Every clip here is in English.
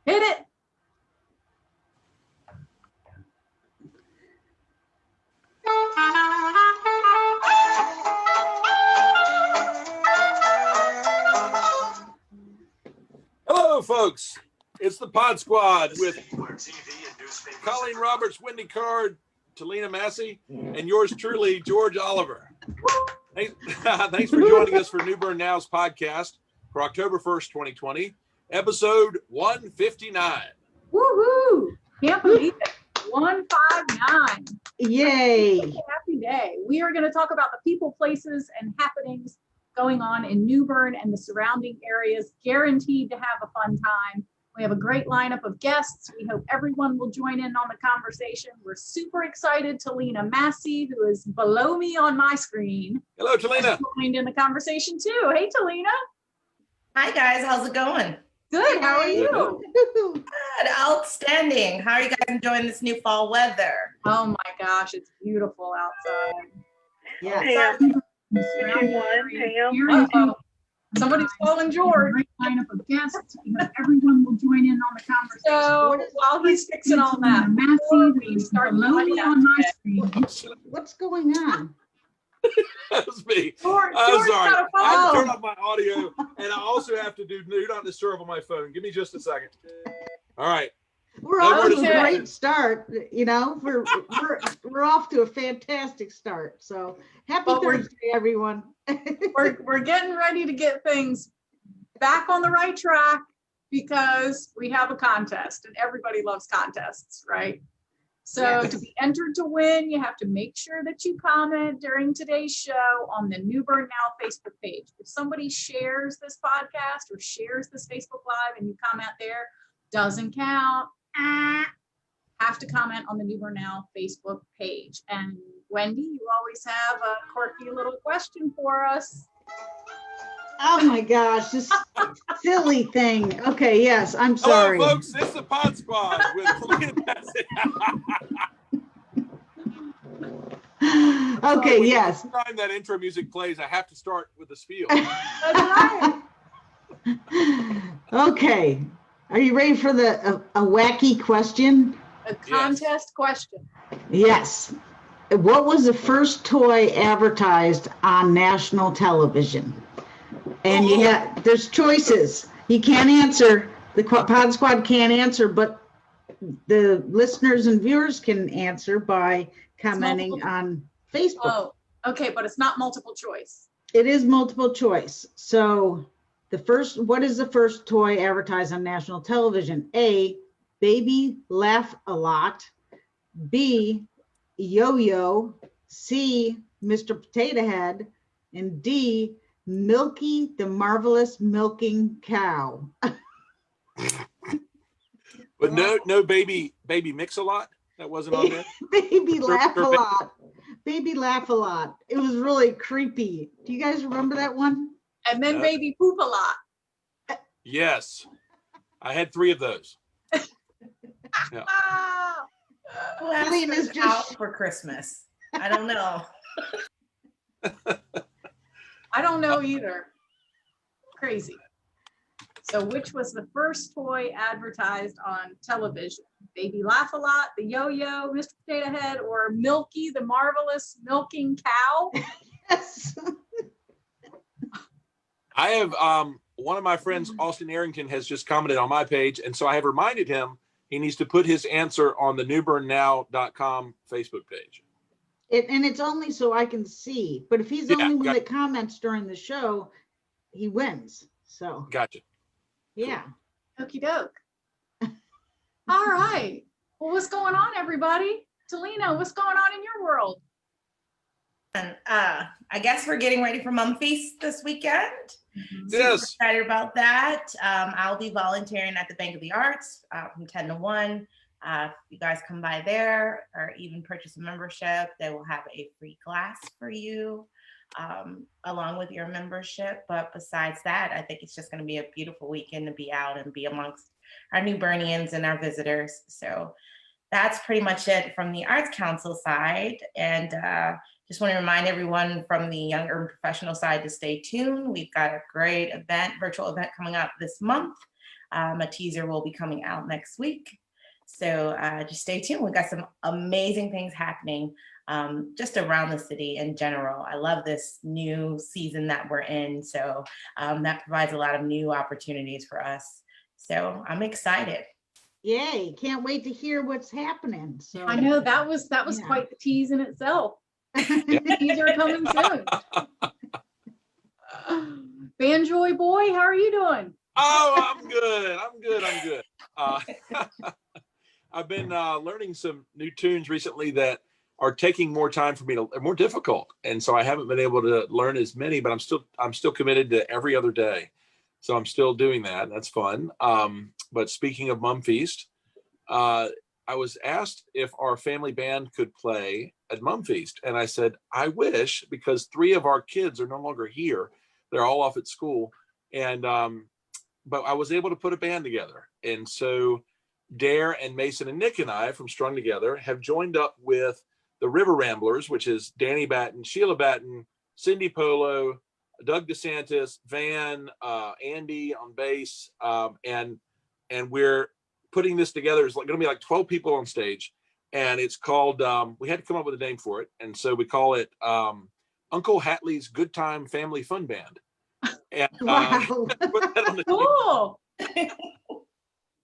Hit it. Hello, folks. It's the Podsquad with Colleen Roberts, Wendy Card, Talina Massey, and yours truly, George Oliver. Thanks for joining us for New Bern Now's podcast for October 1st, 2020, episode 159. Woohoo! Can't believe it. 159. Yay. Happy day. We are going to talk about the people, places, and happenings going on in New Bern and the surrounding areas. Guaranteed to have a fun time. We have a great lineup of guests. We hope everyone will join in on the conversation. We're super excited. Talina Massey, who is below me on my screen. Hello, Talina. Joined in the conversation too. Hey, Talina. Hi, guys. How's it going? Good. How are you? Good. Outstanding. How are you guys enjoying this new fall weather? Oh my gosh, it's beautiful outside. Yeah. Somebody's calling George. Great lineup of guests. Everyone will join in on the conversation. So while he's fixing all that, we start loading on my screen. What's going on? That was me. George, I'm sorry. got a I have to phone. turn off my audio, and I also have to do not disturb on my phone. Give me just a second. All right. We're No, off we're to just- a great start. You know, we're off to a fantastic start. So happy But we're- Thursday, everyone. We're getting ready to get things back on the right track because we have a contest, and everybody loves contests, right? So Yes. to be entered to win, you have to make sure that you comment during today's show on the New Bern Now Facebook page. If somebody shares this podcast or shares this Facebook Live and you comment there, doesn't count. Have to comment on the New Bern Now Facebook page. And Wendy, you always have a quirky little question for us. Oh my gosh, this silly thing. Okay, yes, I'm sorry. Hello, folks. It's the Podsquad with Talina Massey. Okay, yes. Every time that intro music plays, I have to start with the spiel. That's right. Okay. Are you ready for a wacky question? A contest question. Yes. What was the first toy advertised on national television? And there's choices. You can't answer. The Pod Squad can't answer, but the listeners and viewers can answer by commenting multiple- on Facebook. Oh, okay, but it's not multiple choice. It is multiple choice. So what is the first toy advertised on national television? A, Baby Laugh a Lot. B, Yo-Yo. C, Mr. Potato Head. And D, Milky the Marvelous Milking Cow. But no baby Mix-a-Lot? That wasn't on there? Baby Laugh a Lot. Baby Laugh a Lot. It was really creepy. Do you guys remember that one? And then Yeah. Baby Poop a Lot. Yes. I had 3 of those. Ah! Who asked Colleen for is the just- house for Christmas? I don't know. I don't know either. Crazy. So which was the first toy advertised on television? Baby Laugh a Lot, the Yo-Yo, Mr. Potato Head, or Milky the Marvelous Milking Cow? Yes. I have one of my friends, Austin Arrington, has just commented on my page, and so I have reminded him he needs to put his answer on the newbernnow.com Facebook page. And it's only so I can see, but if he's the only one that comments during the show, he wins. So, Gotcha. yeah. Okie doke. All right. Well, what's going on, everybody? Talina, what's going on in your world? And I guess we're getting ready for Mum Feast this weekend. Yes. Super excited about that. I'll be volunteering at the Bank of the Arts from 10 to 1. If you guys come by there or even purchase a membership, they will have a free class for you along with your membership. But besides that, I think it's just going to be a beautiful weekend to be out and be amongst our New Bernians and our visitors. So that's pretty much it from the Arts Council side. And Just want to remind everyone from the younger and professional side to stay tuned. We've got a great event, virtual event coming up this month. A teaser will be coming out next week. So just stay tuned. We've got some amazing things happening just around the city in general. I love this new season that we're in. So that provides a lot of new opportunities for us. So I'm excited. Yay, can't wait to hear what's happening. So I know that was Yeah. quite the tease in itself. Teaser coming soon. Banjoy boy, how are you doing? Oh, I'm good. I'm good. I've been learning some new tunes recently that are taking more time for me to, more difficult, and so I haven't been able to learn as many. But I'm still committed to every other day, so I'm still doing that. That's fun. But speaking of Mum Feast, I was asked if our family band could play at Mum Feast, and I said I wish, because 3 of our kids are no longer here; they're all off at school, and but I was able to put a band together, and so Dare and Mason and Nick and I from Strung Together have joined up with the River Ramblers, which is Danny Batten, Sheila Batten, Cindy Polo, Doug DeSantis, Van, Andy on bass, and we're putting this together. It's going to be like 12 people on stage, and it's called. We had to come up with a name for it, and so we call it Uncle Hatley's Good Time Family Fun Band. And Wow. put that on the Cool.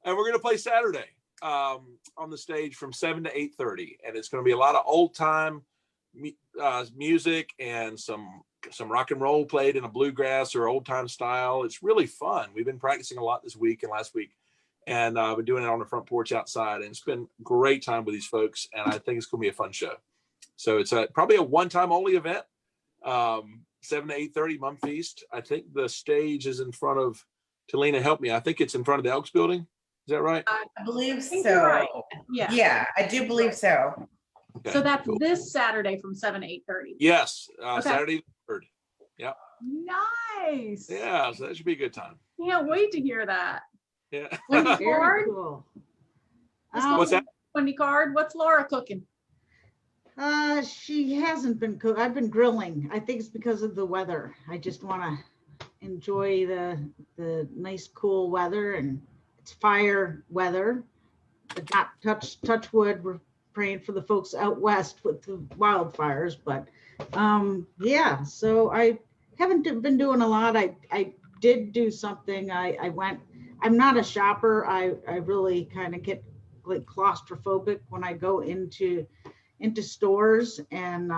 and we're going to play Saturday on the stage from 7 to 8:30, and it's going to be a lot of old time music and some rock and roll played in a bluegrass or old time style. It's really fun. We've been practicing a lot this week and last week, and we're doing it on the front porch outside, and it's been a great time with these folks, and I think it's going to be a fun show. So it's probably a one-time only event. 7 to 8:30 Mum Feast. I think the stage is in front of, Talina, help me. I think it's in front of the Elks building. Is that right? I believe think so. you're right. Yeah. Yeah, I do believe so. Okay, So that's cool. this Saturday from 7 to 8:30. Yes, Okay. Saturday the 3rd. Nice. Yeah, so that should be a good time. Can't wait to hear that. Yeah. Wendy Very Card, cool. What's that? Wendy Card, what's Laura cooking? She hasn't been cooked. I've been grilling. I think it's because of the weather. I just want to enjoy the nice cool weather, and it's fire weather. But not touch wood. We're praying for the folks out west with the wildfires. But yeah, so I haven't been doing a lot. I did do something. I went. I'm not a shopper. I really kind of get like claustrophobic when I go into stores, and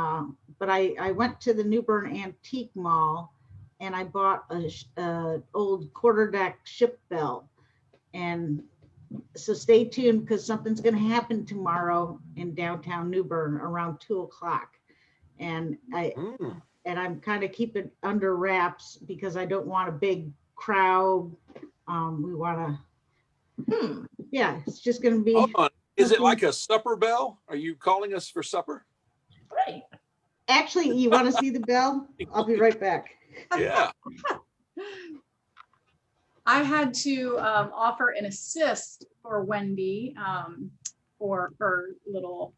but I went to the New Bern Antique Mall, and I bought a old quarterdeck ship bell. And so stay tuned, because something's going to happen tomorrow in downtown New Bern around 2:00, and I'm kind of keeping under wraps because I don't want a big crowd. We want to yeah, it's just going to be. Hold on. Is it like a supper bell? Are you calling us for supper? Right. Actually, you want to see the bell? I'll be right back. Yeah. I had to offer an assist for Wendy for her little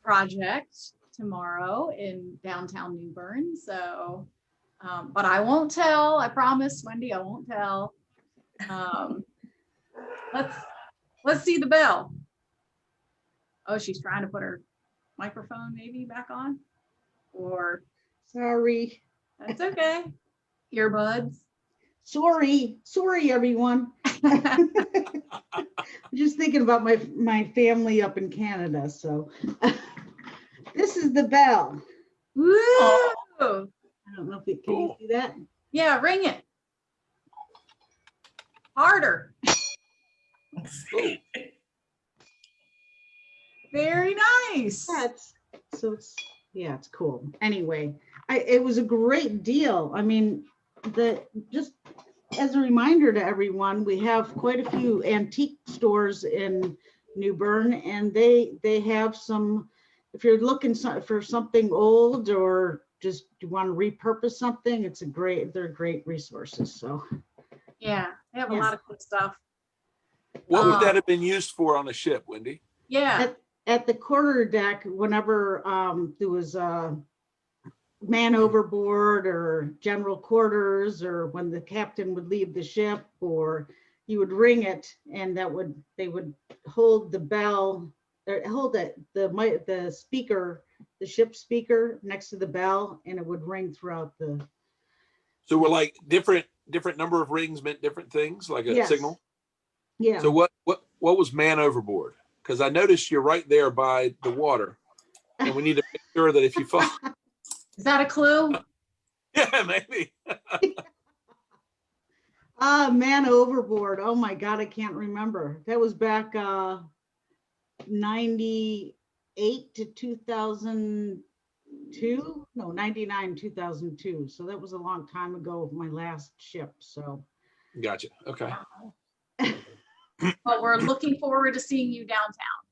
project tomorrow in downtown New Bern. So, but I won't tell. I promise, Wendy, I won't tell. Let's see the bell. Oh, she's trying to put her microphone maybe back on, or Sorry. that's okay. Earbuds. Sorry, everyone. I'm just thinking about my family up in Canada. So this is the bell. Woo! I don't know if you can you see that. Yeah, ring it. Harder. Oh, Very nice. Yeah, it's cool. Anyway, it was a great deal. I mean, just as a reminder to everyone, we have quite a few antique stores in New Bern, and they have some. If you're looking for something old, or just you want to repurpose something, they're great resources. So Yeah, they have a lot of good stuff. what would that have been used for on a ship, Wendy? Yeah. at the quarter deck, whenever there was man overboard or general quarters, or when the captain would leave the ship, or you would ring it, and they would hold the bell, or hold the speaker, the ship speaker next to the bell, and it would ring throughout the. So we're like different number of rings meant different things, like a Yes. signal. Yeah. So what was man overboard? Because I noticed you're right there by the water, and we need to make sure that if you fall. Is that a clue? Yeah, maybe. Man overboard. Oh my God, I can't remember. That was back 98 to 2002. No, 99, 2002. So that was a long time ago of my last ship. So. Gotcha. Okay. But we're looking forward to seeing you downtown.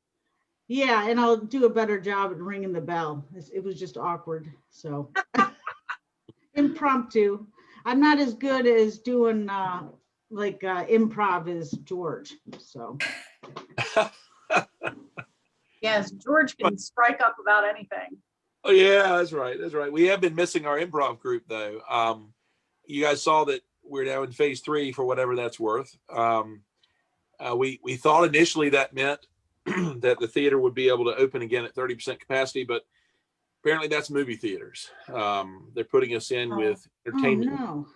Yeah, and I'll do a better job at ringing the bell. It was just awkward. So impromptu. I'm not as good as doing improv as George. So. Yes, George can strike up about anything. Oh yeah, that's right. That's right. We have been missing our improv group though. You guys saw that we're now in phase 3 for whatever that's worth. We thought initially that meant that the theater would be able to open again at 30% capacity, but apparently that's movie theaters. They're putting us in with entertainment. Oh, no.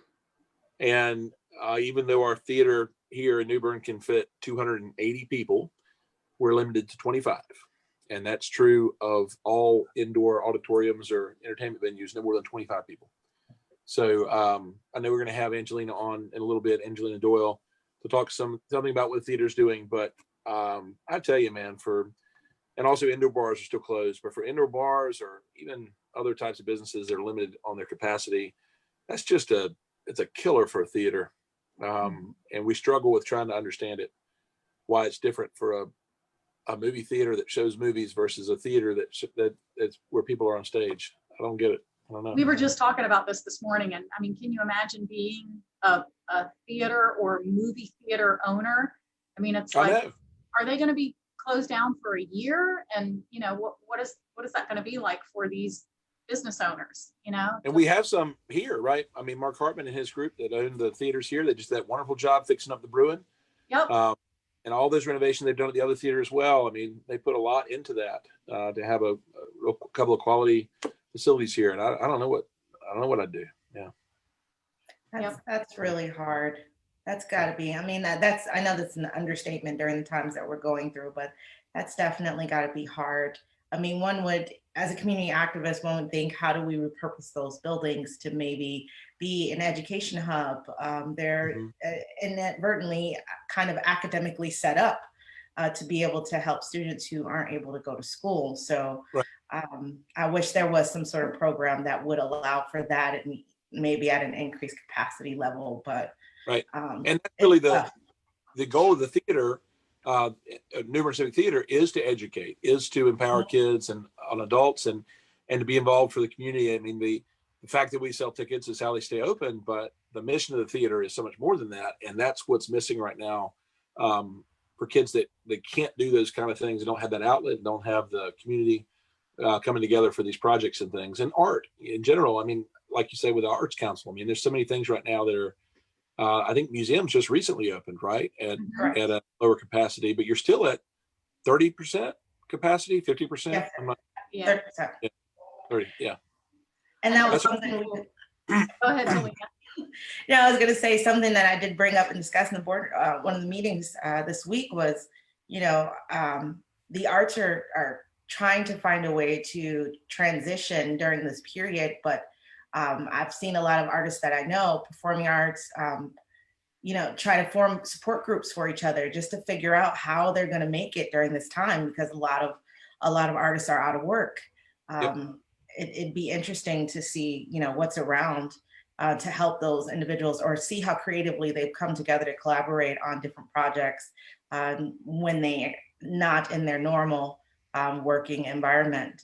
And even though our theater here in New Bern can fit 280 people, we're limited to 25. And that's true of all indoor auditoriums or entertainment venues, no more than 25 people. So I know we're going to have Angelina on in a little bit, Angelina Doyle, to talk something about what the theater's doing. But I tell you, man, and also indoor bars are still closed, but for indoor bars or even other types of businesses that are limited on their capacity, that's just it's a killer for a theater. And we struggle with trying to understand it, why it's different for a movie theater that shows movies versus a theater that's where people are on stage. I don't get it. I don't know. We were just talking about this morning, and I mean, can you imagine being a theater or movie theater owner? I mean, it's like, are they going to be closed down for a year? And you know, what is that going to be like for these business owners? You know, and we have some here, right? I mean, Mark Hartman and his group that own the theaters here, they just did that wonderful job fixing up the Bruin. Yep. And all those renovations they've done at the other theater as well. I mean, they put a lot into that to have a couple of quality facilities here. And I don't know what I'd do. Yeah. That's really hard. That's got to be. I mean, I know that's an understatement during the times that we're going through, but that's definitely got to be hard. I mean, one would, as a community activist, one would think, how do we repurpose those buildings to maybe be an education hub? They're inadvertently kind of academically set up to be able to help students who aren't able to go to school. So right. I wish there was some sort of program that would allow for that, and maybe at an increased capacity level. But right, and that's really the goal of the theater. New Bern Civic Theater is to educate, is to empower kids and adults and to be involved for the community. I mean, the fact that we sell tickets is how they stay open, but the mission of the theater is so much more than that. And that's what's missing right now for kids that they can't do those kind of things. They don't have that outlet, don't have the community coming together for these projects and things. And art in general, I mean, like you say, with the Arts Council, I mean, there's so many things right now that are, I think museums just recently opened, right? At a lower capacity, but you're still at 30% capacity, 50%? Yeah. 30%. Yeah. 30, yeah. And that was something Go ahead, Talina. Yeah, I was going to say something that I did bring up and discuss in the board, one of the meetings this week was, you know, the arts are trying to find a way to transition during this period, but I've seen a lot of artists that I know, performing arts, you know, try to form support groups for each other just to figure out how they're going to make it during this time, because a lot of artists are out of work. It'd be interesting to see, you know, what's around to help those individuals, or see how creatively they've come together to collaborate on different projects when they're not in their normal working environment.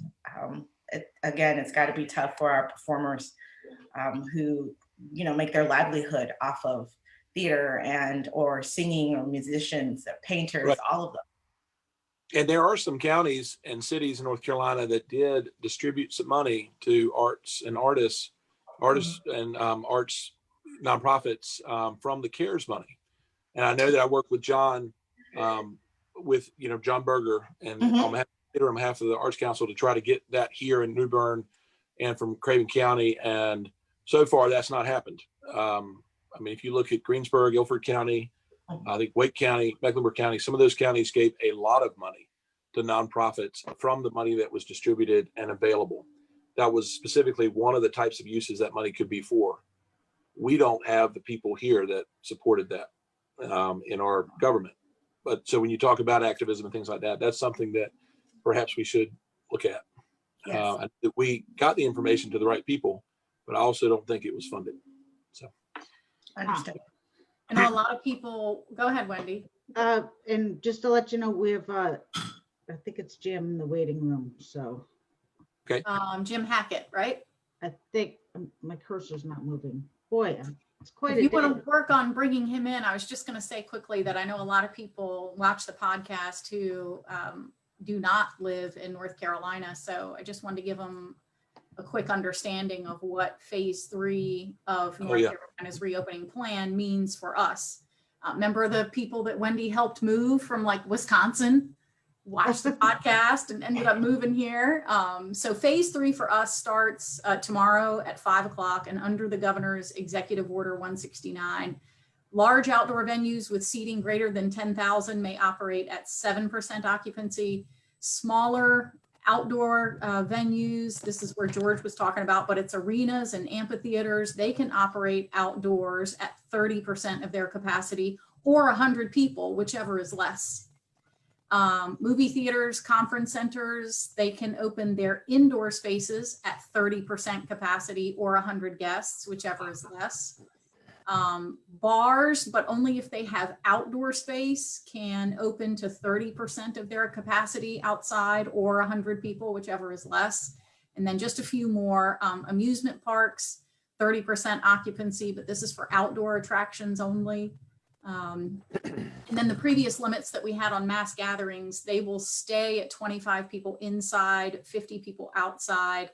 Again, it's got to be tough for our performers who, you know, make their livelihood off of theater and or singing, or musicians, painters, all of them. And there are some counties and cities in North Carolina that did distribute some money to arts and artists and arts nonprofits from the CARES money. And I know that I work with John, with John Berger, and on behalf of the Arts Council to try to get that here in New Bern and from Craven County. And so far, that's not happened. I mean, if you look at Greensburg, Guilford County, I think Wake County, Mecklenburg County, some of those counties gave a lot of money to nonprofits from the money that was distributed and available. That was specifically one of the types of uses that money could be for. We don't have the people here that supported that in our government. But so when you talk about activism and things like that, that's something that perhaps we should look at. Yes. We got the information to the right people, but I also don't think it was funded. So. Understood. I know a lot of people, go ahead, Wendy. And just to let you know, we have, I think it's Jim in the waiting room. So Okay. Jim Hackett, right? I think my cursor's not moving. Boy, it's quite If a you day. want to work on bringing him in, I was just going to say quickly that I know a lot of people watch the podcast who do not live in North Carolina. So I just wanted to give them a quick understanding of what phase 3 of North Carolina's reopening plan means for us. Remember the people that Wendy helped move from like Wisconsin, watched the podcast and ended up moving here. So phase 3 for us starts tomorrow at 5:00, and under the governor's executive order 169, large outdoor venues with seating greater than 10,000 may operate at 7% occupancy. Smaller outdoor venues, this is where George was talking about, but it's arenas and amphitheaters, they can operate outdoors at 30% of their capacity, or 100 people, whichever is less. Movie theaters, conference centers, they can open their indoor spaces at 30% capacity or 100 guests, whichever is less. Bars, but only if they have outdoor space, can open to 30% of their capacity outside or 100 people, whichever is less. And then just a few more, amusement parks, 30% occupancy, but this is for outdoor attractions only. And then the previous limits that we had on mass gatherings, they will stay at 25 people inside, 50 people outside.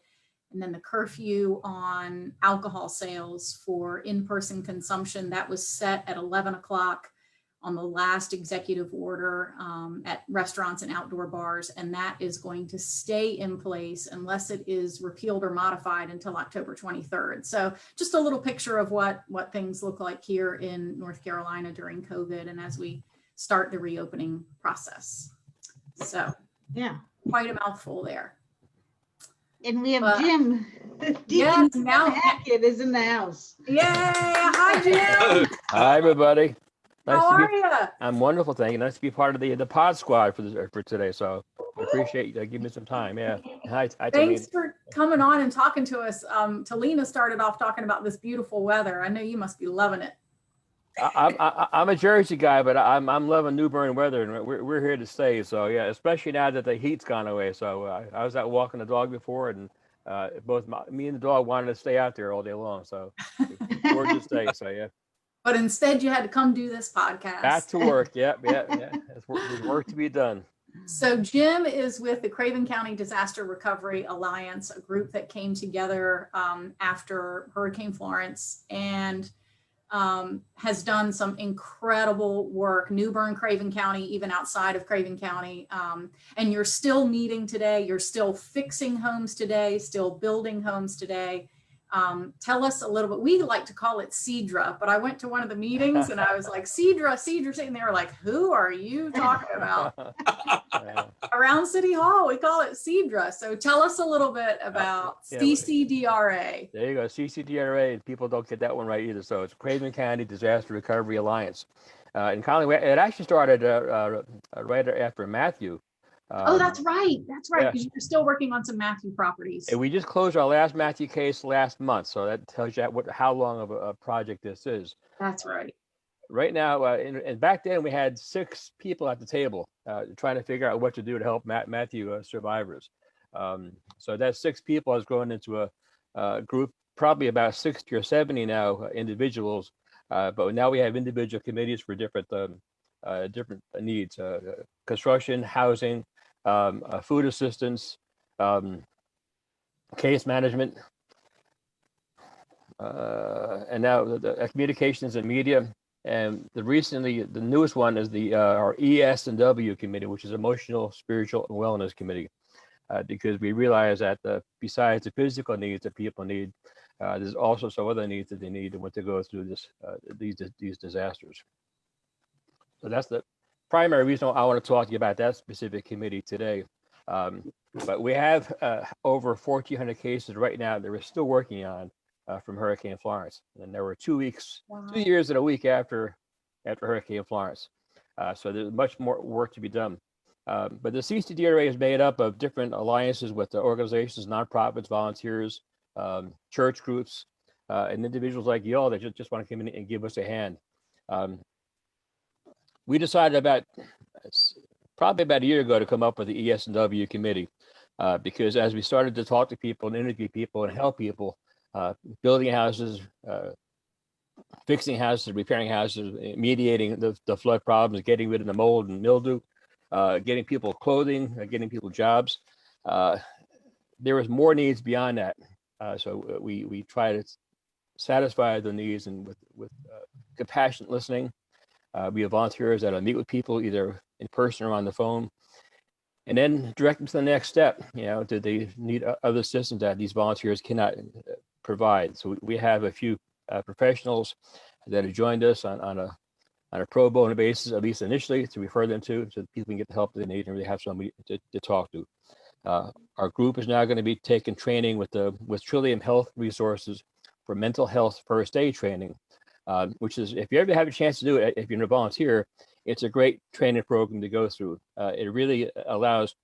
And then the curfew on alcohol sales for in-person consumption, that was set at 11 o'clock on the last executive order at restaurants and outdoor bars. And that is going to stay in place unless it is repealed or modified until October 23rd. So just a little picture of what things look like here in North Carolina during COVID and as we start the reopening process. So Yeah. quite a mouthful there. And we have Jim. Yes, Jim now Hackett is in the house. Yay! Hi, Jim. Hi, everybody. How are you? I'm wonderful, thank you. Nice to be part of the Podsquad for today. So I appreciate you giving me some time. Yeah. Hi, Thanks for coming on and talking to us. Talina started off talking about this beautiful weather. I know you must be loving it. I'm a Jersey guy, but I'm loving New Bern weather, and we're here to stay. So yeah, especially now that the heat's gone away. So I was out walking the dog before, and both me and the dog wanted to stay out there all day long. So we're to stay. So yeah. But instead, you had to come do this podcast. Back to work. Yeah. There's work to be done. So Jim is with the Craven County Disaster Recovery Alliance, a group that came together after Hurricane Florence and has done some incredible work, New Bern, Craven County, even outside of Craven County. And you're still meeting today. You're still fixing homes today, still building homes today. Tell us a little bit. We like to call it CEDRA, but I went to one of the meetings and I was like, CEDRA, and they were like, who are you talking about? Around City Hall, we call it CEDRA. So tell us a little bit about CCDRA. There you go, CCDRA. People don't get that one right either. So it's Craven County Disaster Recovery Alliance. And Colleen, it actually started right after Matthew. Oh, that's right. That's right. Because you're still working on some Matthew properties. And we just closed our last Matthew case last month. So that tells you how long of a project this is. That's right. Right now, and back then we had 6 people at the table trying to figure out what to do to help Matthew survivors. So that 6 people has grown into a group, probably about 60 or 70 now individuals. But now we have individual committees for different needs, construction, housing, food assistance, case management, and now the communications and media. And the newest one is our ES&W committee, which is Emotional, Spiritual, and Wellness Committee, because we realize that besides the physical needs that people need, there's also some other needs that they need when they go through these disasters. So that's the primary reason I want to talk to you about that specific committee today. But we have over 1,400 cases right now that we're still working on from Hurricane Florence, and there were 2 weeks, Wow. 2 years and a week after Hurricane Florence. So there's much more work to be done. But the CCDRA is made up of different alliances with the organizations, nonprofits, volunteers, church groups, and individuals like you all that just want to come in and give us a hand. We decided probably about a year ago to come up with the ES&W committee because as we started to talk to people and interview people and help people, building houses, fixing houses, repairing houses, mediating the flood problems, getting rid of the mold and mildew, getting people clothing, getting people jobs. There was more needs beyond that. So we try to satisfy the needs and with compassionate listening. We have volunteers that'll meet with people either in person or on the phone, and then direct them to the next step. Do they need other assistance that these volunteers cannot provide? So we have a few professionals that have joined us on a pro bono basis, at least initially, to refer them to, so that people can get the help they need and really have somebody to talk to. Our group is now going to be taking training with Trillium Health Resources for mental health first aid training, which is, if you ever have a chance to do it, if you're a volunteer, it's a great training program to go through. It really allows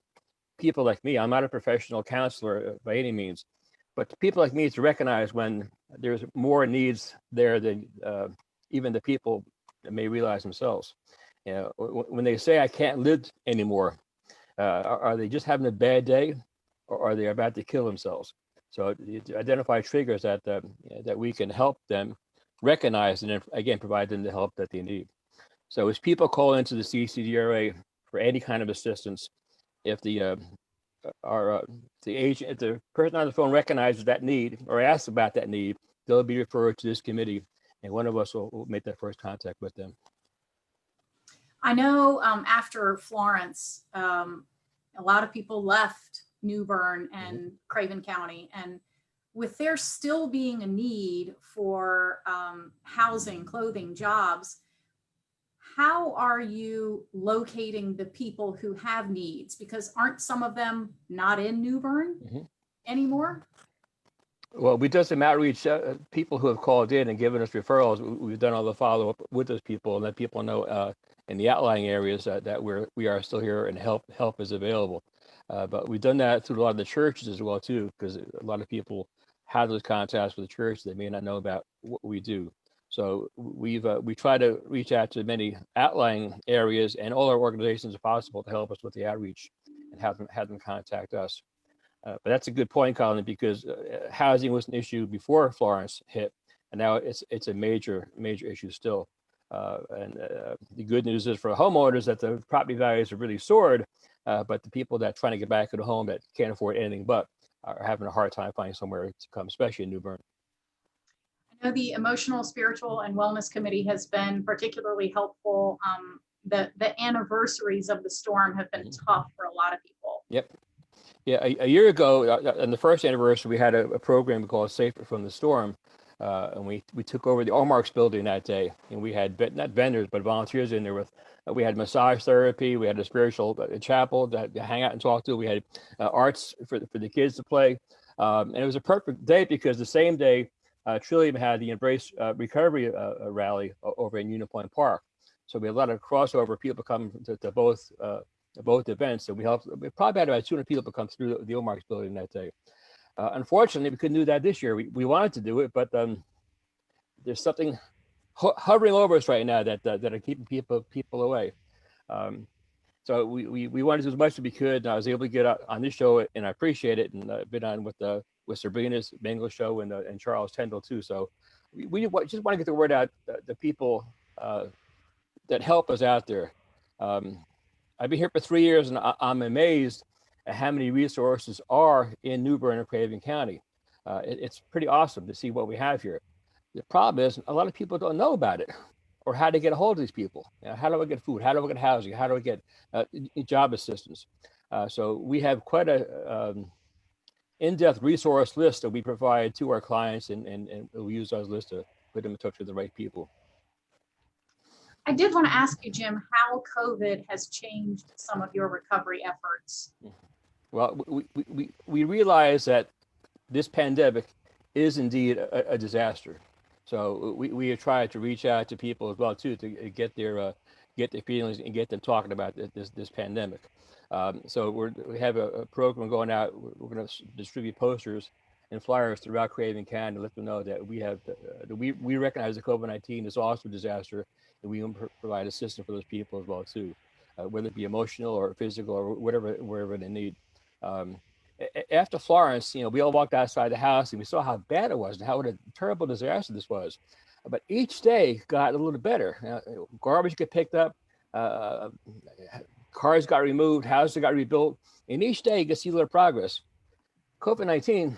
people like me, I'm not a professional counselor by any means, but people like me to recognize when there's more needs there than even the people that may realize themselves. When they say, I can't live anymore, are they just having a bad day, or are they about to kill themselves? So you identify triggers that we can help them recognize, and then again provide them the help that they need. So as people call into the CCDRA for any kind of assistance, if the agent, if the person on the phone recognizes that need or asks about that need, they'll be referred to this committee, and one of us will make that first contact with them. I know after Florence, a lot of people left New Bern and Craven County, and with there still being a need for housing, clothing, jobs, how are you locating the people who have needs? Because aren't some of them not in New Bern anymore? Well, we did some outreach, people who have called in and given us referrals. We've done all the follow-up with those people and let people know in the outlying areas that we are still here and help is available. But we've done that through a lot of the churches as well too, because a lot of people have those contacts with the church. They may not know about what we do. So we try to reach out to many outlying areas and all our organizations if possible to help us with the outreach and have them contact us. But that's a good point, Colin, because housing was an issue before Florence hit, and now it's a major issue still. And the good news is for homeowners that the property values have really soared, but the people that are trying to get back in a home that can't afford anything but are having a hard time finding somewhere to come, especially in New Bern. I know the Emotional, Spiritual, and Wellness Committee has been particularly helpful. The anniversaries of the storm have been tough for a lot of people. Yep. Yeah, a year ago, on the first anniversary, we had a program called Safer from the Storm, and we took over the Allmarks building that day, and we had not vendors but volunteers in there with. We had massage therapy, we had a spiritual chapel to hang out and talk to. We had arts for the kids to play, and it was a perfect day because the same day Trillium had the Embrace Recovery rally over in Union Park. So we had a lot of crossover people come to both events, and we probably had about 200 people come through the Allmarks building that day. Unfortunately, we couldn't do that this year. We wanted to do it, but there's something hovering over us right now that are keeping people away. So we wanted to do as much as we could, and I was able to get out on this show, and I appreciate it, and been on with Sabrina's Bengal show and Charles Tyndall too. So we just want to get the word out, the people that help us out there. I've been here for 3 years, and I'm amazed at how many resources are in New Bern and Craven County. It's pretty awesome to see what we have here. The problem is a lot of people don't know about it or how to get a hold of these people. You know, how do I get food? How do I get housing? How do I get job assistance? So we have quite a in-depth resource list that we provide to our clients, and we use those lists to put them in touch with the right people. I did want to ask you, Jim, how COVID has changed some of your recovery efforts. Well, we realize that this pandemic is indeed a disaster. So we have tried to reach out to people as well too to get their feelings and get them talking about this pandemic. So we have a program going out. We're going to distribute posters and flyers throughout Craven County to let them know that we recognize that COVID-19 is also a disaster, and we provide assistance for those people as well too, whether it be emotional or physical or wherever they need. After Florence, we all walked outside the house and we saw how bad it was and what a terrible disaster this was. But each day got a little better. Garbage got picked up, cars got removed, houses got rebuilt, and each day you can see a little progress. COVID-19,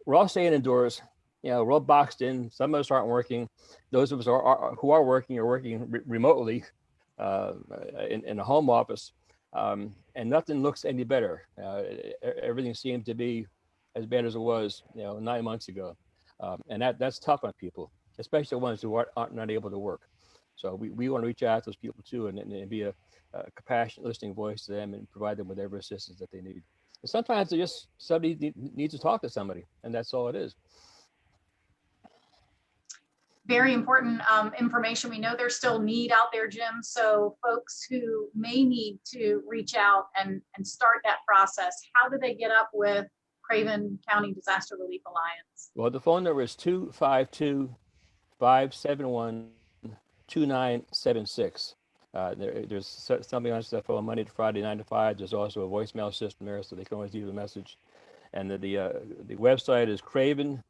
we're all staying indoors. We're all boxed in. Some of us aren't working. Those of us who are working remotely in a home office. And nothing looks any better. Everything seemed to be as bad as it was, 9 months ago. And that's tough on people, especially the ones who aren't not able to work. So we want to reach out to those people too, and be a compassionate listening voice to them and provide them with every assistance that they need. And sometimes somebody needs to talk to somebody, and that's all it is. Very important information. We know there's still need out there, Jim. So folks who may need to reach out and start that process, how do they get up with Craven County Disaster Relief Alliance? Well, the phone number is 252-571-2976. There's something on that phone Monday to Friday, 9 to 5. There's also a voicemail system there, so they can always leave a message. And the website is cravendra.org.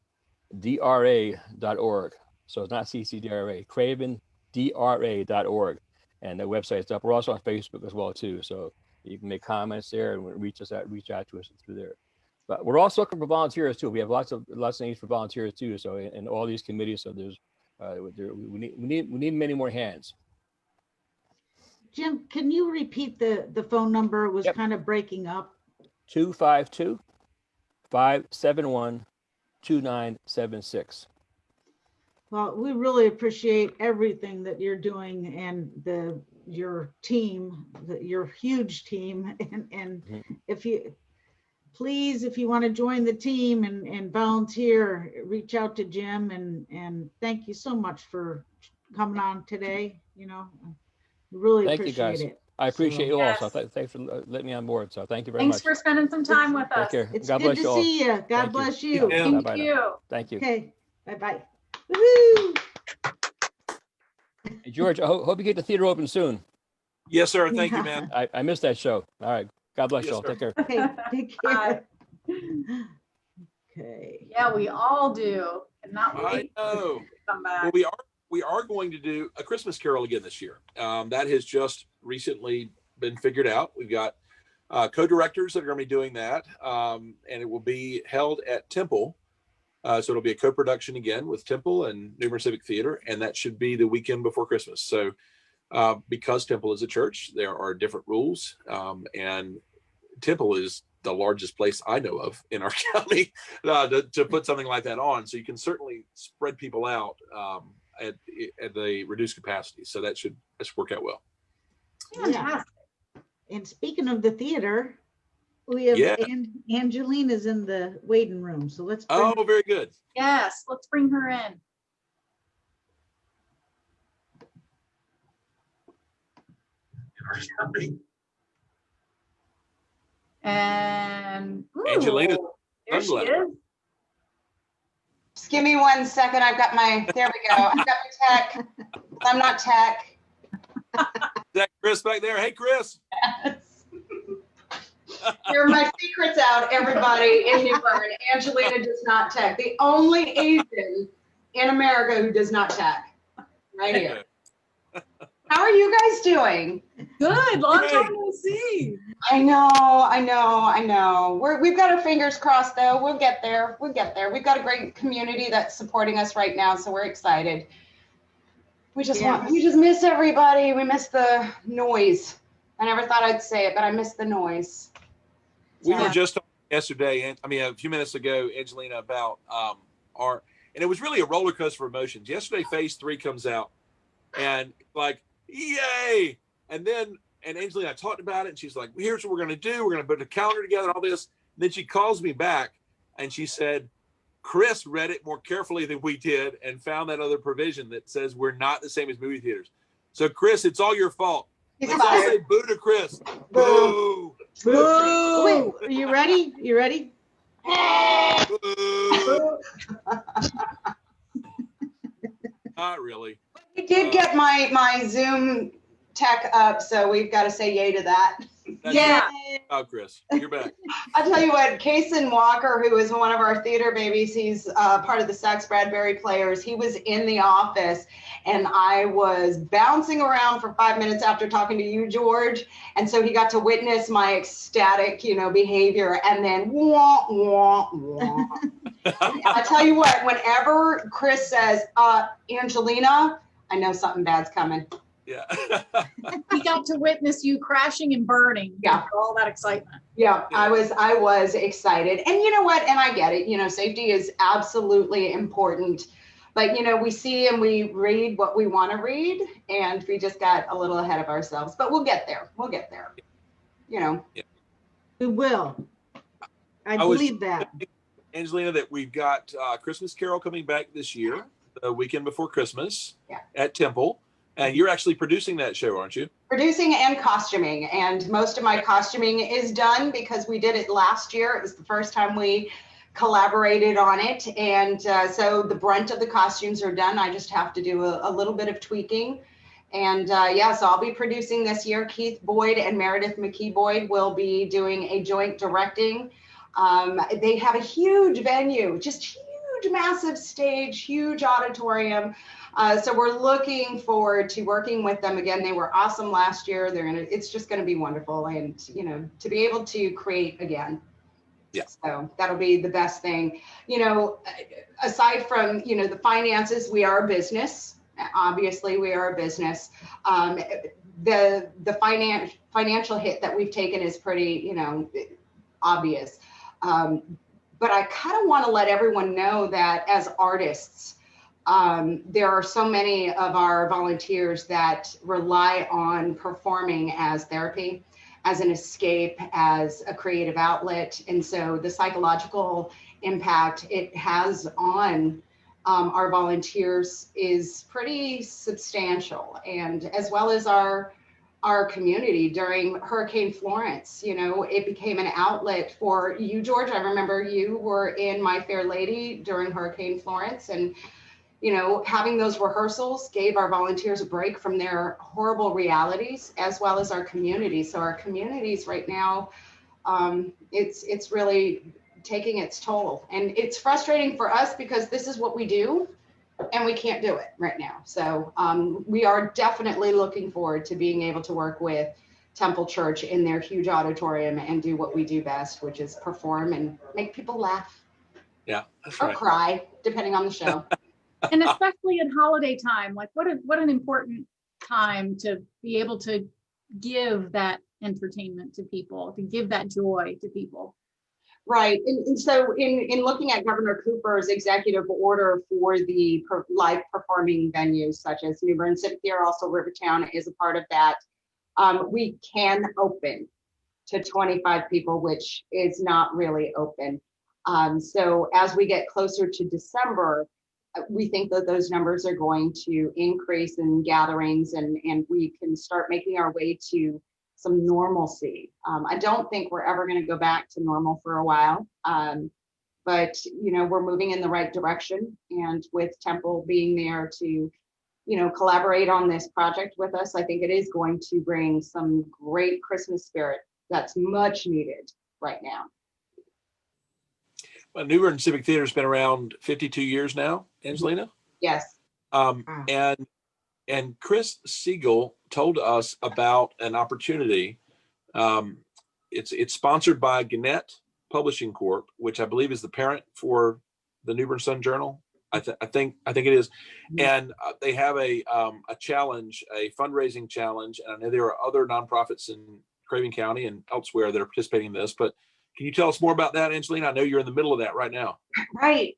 So it's not CCDRA, cravendra.org. And the website's up. We're also on Facebook as well too. So you can make comments there and reach out to us through there. But we're also looking for volunteers too. We have lots of needs for volunteers too. So in all these committees, so there's we need many more hands. Jim, can you repeat the phone number? It was kind of breaking up. 252-571-2976. Well, we really appreciate everything that you're doing and your team, your huge team. And if you want to join the team and volunteer, reach out to Jim, and thank you so much for coming on today. Really thank appreciate you guys. it. I appreciate you Yes. all. So thanks for letting me on board. So thank you very Thanks much. for spending some time with us. Take care. It's God good bless to you all. see you. God bless you. Yeah. Thank Bye-bye now. you. Thank you. Okay. Bye-bye. Woo-hoo! Hey, George, I hope you get the theater open soon. Yes, sir. Thank you, man. I missed that show. All right. God bless Yes, you all. sir. Take care. Okay, take care. Bye. Okay. Yeah, we all do. Cannot I wait know. to come back. Well, we are going to do a Christmas Carol again this year. That has just recently been figured out. We've got co-directors that are going to be doing that, and it will be held at Temple. So it'll be a co-production again with Temple and Bern Civic Theatre, and that should be the weekend before Christmas. So because Temple is a church, there are different rules, and Temple is the largest place I know of in our county to put something like that on. So you can certainly spread people out at a reduced capacity. So that should work out well. Fantastic. And speaking of the theater, we have Angelina's in the waiting room. So let's bring Oh, very good. Yes, let's bring her in. And Angelina, there she is. Just give me 1 second. There we go. I've got my tech. I'm not tech. Is that Chris back there? Hey, Chris. Yes. Here are my secrets out, everybody in New Bern. Angelina does not tech. The only Asian in America who does not tech. Right here. How are you guys doing? Good, long time no see. I know. We've got our fingers crossed though. We'll get there. We've got a great community that's supporting us right now, so we're excited. We just miss everybody. We miss the noise. I never thought I'd say it, but I miss the noise. We were just talking yesterday, and I mean a few minutes ago, Angelina, about and it was really a roller coaster of emotions. Yesterday, Phase 3 comes out, and like, yay! And Angelina, I talked about it, and she's like, here's what we're going to do. We're going to put a calendar together and all this. And then she calls me back, and she said, Chris read it more carefully than we did and found that other provision that says we're not the same as movie theaters. So, Chris, it's all your fault. Let's all say boo to Chris. Boo! Boo! Wait, are you ready? Boo! Not really. We did get my Zoom tech up, so we've got to say yay to that. Yeah. Oh, Chris, you're back. I'll tell you what, Kason Walker, who is one of our theater babies, he's part of the Sachs Bradbury Players. He was in the office, and I was bouncing around for 5 minutes after talking to you, George. And so he got to witness my ecstatic, behavior, and then wah, wah, wah. I tell you what, whenever Chris says, Angelina, I know something bad's coming. Yeah. We got to witness you crashing and burning. Yeah. All that excitement. Yeah, I was excited. And you know what? And I get it. Safety is absolutely important. But, we see and we read what we want to read, and we just got a little ahead of ourselves. But we'll get there. Yeah. We will. I believe that. Angelina, that we've got Christmas Carol coming back this year, the weekend before Christmas at Temple. And you're actually producing that show, aren't you? Producing and costuming. And most of my costuming is done because we did it last year. It was the first time we collaborated on it. And so the brunt of the costumes are done. I just have to do a little bit of tweaking. And so I'll be producing this year. Keith Boyd and Meredith McKee Boyd will be doing a joint directing. They have a huge venue, just huge, massive stage, huge auditorium. So we're looking forward to working with them again. They were awesome last year. It's just going to be wonderful, and to be able to create again. Yeah. So that'll be the best thing. Aside from the finances, we are a business. Obviously, we are a business. The financial hit that we've taken is pretty obvious. But I kind of want to let everyone know that as artists, there are so many of our volunteers that rely on performing as therapy, as an escape, as a creative outlet. And so the psychological impact it has on our volunteers is pretty substantial, and as well as our community. During Hurricane Florence, it became an outlet for you, George. I remember you were in My Fair Lady during Hurricane Florence, and having those rehearsals gave our volunteers a break from their horrible realities, as well as our community. So our communities right now, it's really taking its toll, and it's frustrating for us because this is what we do and we can't do it right now. So we are definitely looking forward to being able to work with Temple Church in their huge auditorium and do what we do best, which is perform and make people laugh. Yeah, that's or right. Cry, depending on the show. And especially at holiday time, like what an important time to be able to give that entertainment to people, to give that joy to people. Right. And so in looking at Governor Cooper's executive order for the live performing venues, such as New Bern Civic Theatre, also Rivertown is a part of that, we can open to 25 people, which is not really open. So as we get closer to December, we think that those numbers are going to increase in gatherings, and we can start making our way to some normalcy. I don't think we're ever going to go back to normal for a while, but we're moving in the right direction. And with Temple being there to collaborate on this project with us, I think it is going to bring some great Christmas spirit that's much needed right now. Well, New Bern Civic Theatre has been around 52 years now, Angelina. Yes. And Chris Siegel told us about an opportunity. It's sponsored by Gannett Publishing Corp, which I believe is the parent for the New Bern Sun Journal. I think it is, and they have a challenge, a fundraising challenge, and I know there are other nonprofits in Craven County and elsewhere that are participating in this. But can you tell us more about that, Angelina? I know you're in the middle of that right now. Right.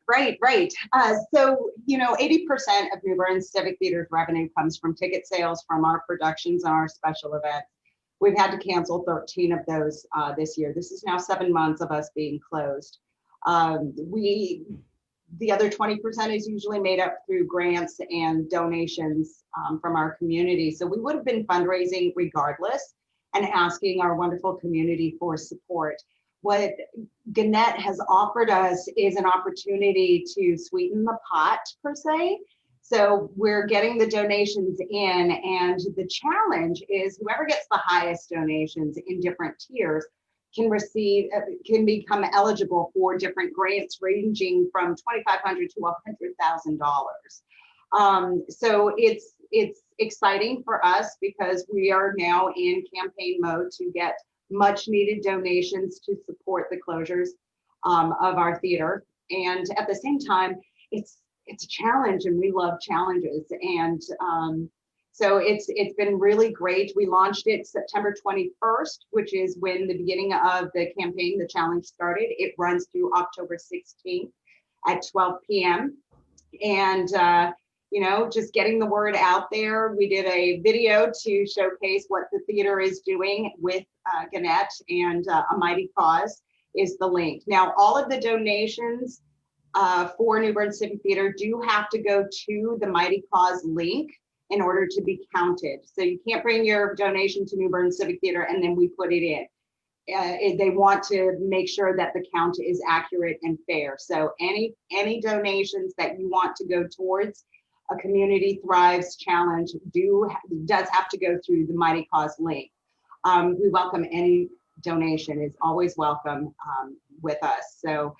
So, 80% of New Bern Civic Theater's revenue comes from ticket sales from our productions and our special events. We've had to cancel 13 of those this year. This is now 7 months of us being closed. The other 20% is usually made up through grants and donations from our community. So we would have been fundraising regardless and asking our wonderful community for support. What Gannett has offered us is an opportunity to sweeten the pot, per se. So we're getting the donations in, and the challenge is whoever gets the highest donations in different tiers can become eligible for different grants ranging from $2,500 to $100,000. So it's exciting for us because we are now in campaign mode to get much needed donations to support the closures of our theater. And at the same time, it's a challenge, and we love challenges. And so it's been really great. We launched it September 21st, which is when the beginning of the campaign, the challenge started. It runs through October 16th at 12 p.m. And, just getting the word out there. We did a video to showcase what the theater is doing with Gannett, and A Mighty Cause is the link. Now, all of the donations for New Bern Civic Theater do have to go to the Mighty Cause link in order to be counted. So you can't bring your donation to New Bern Civic Theater and then we put it in. They want to make sure that the count is accurate and fair. So any donations that you want to go towards a Community Thrives challenge does have to go through the Mighty Cause link. We welcome any donation, is always welcome with us. So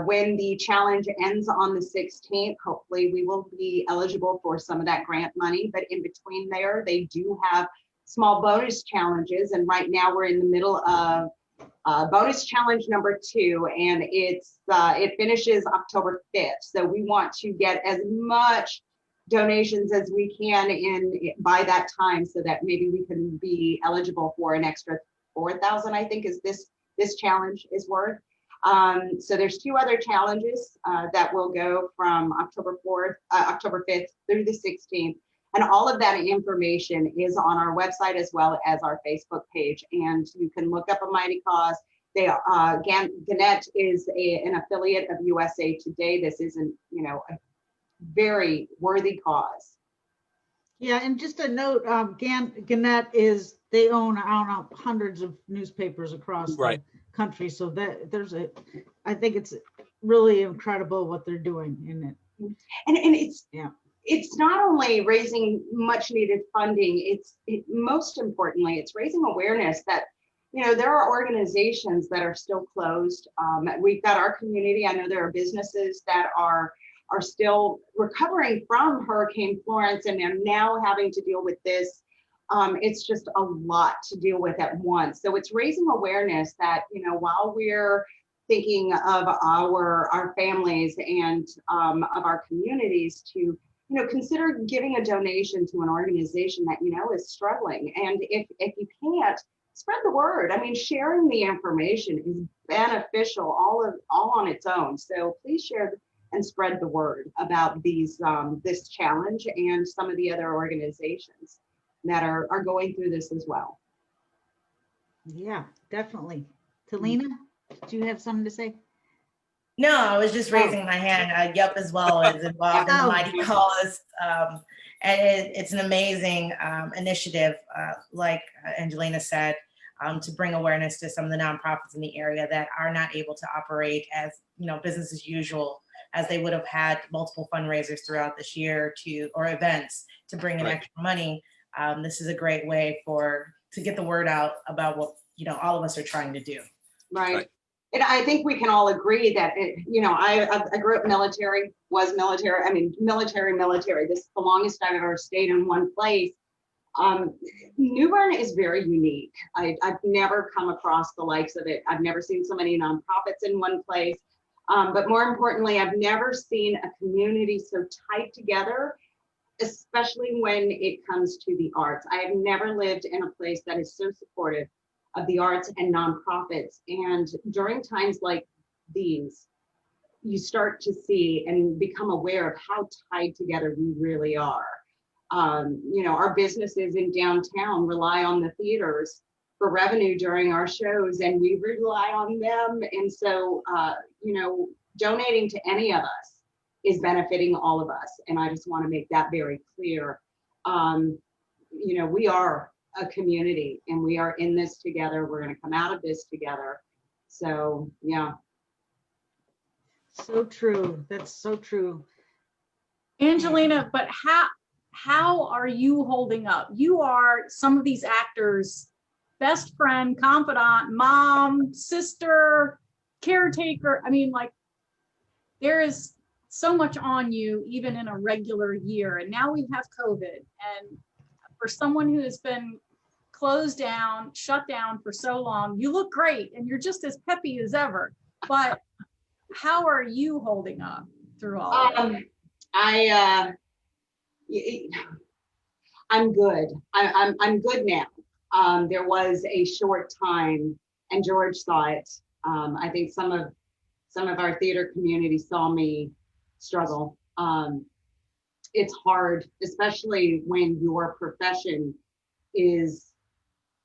when the challenge ends on the 16th, hopefully we will be eligible for some of that grant money. But in between there, they do have small bonus challenges. And right now we're in the middle of bonus challenge number 2, and it finishes October 5th. So we want to get as much donations as we can by that time, so that maybe we can be eligible for an extra 4,000, I think is this challenge is worth. So there's 2 other challenges that will go from October 5th through the 16th. And all of that information is on our website as well as our Facebook page. And you can look up A Mighty Cause. Gannett is an affiliate of USA Today. This isn't, a very worthy cause. Yeah, and just a note, Gannett they own, I don't know, hundreds of newspapers across the country. So that I think it's really incredible what they're doing in it. And it's not only raising much needed funding, most importantly, it's raising awareness that, there are organizations that are still closed. We've got our community. I know there are businesses that are still recovering from Hurricane Florence and are now having to deal with this. It's just a lot to deal with at once. So it's raising awareness that, while we're thinking of our families and of our communities, to consider giving a donation to an organization that is struggling. And if you can't, spread the word. I mean, sharing the information is beneficial all on its own. So please share and spread the word about this challenge and some of the other organizations that are going through this as well. Yeah, definitely. Talina, do you have something to say? No, I was just raising my hand. Yup as well is involved in the Mighty Cause. And it's an amazing initiative, like Angelina said, to bring awareness to some of the nonprofits in the area that are not able to operate as business as usual, as they would have had multiple fundraisers throughout this year or events to bring in extra money. This is a great way to get the word out about what all of us are trying to do. Right. And I think we can all agree that I grew up military. I mean, military. This is the longest I've ever stayed in one place. New Bern is very unique. I've never come across the likes of it. I've never seen so many nonprofits in one place. But more importantly, I've never seen a community so tied together, especially when it comes to the arts. I have never lived in a place that is so supportive of the arts and nonprofits. And during times like these, you start to see and become aware of how tied together we really are. You know, our businesses in downtown rely on the theaters for revenue during our shows, and we rely on them. And so, you know, donating to any of us is benefiting all of us. And I just want to make that very clear. You know, we are a community and we are in this together. We're going to come out of this together. So, yeah. So true. That's so true. Angelina, but how are you holding up? You are some of these actors' best friend, confidant, mom, sister, caretaker. I mean, like, there is so much on you, even in a regular year. And now we have COVID. And for someone who has been closed down, shut down for so long, you look great and you're just as peppy as ever. But how are you holding up through all of it? I'm good. I'm good now. There was a short time, and George saw it. I think some of our theater community saw me struggle. It's hard, especially when your profession is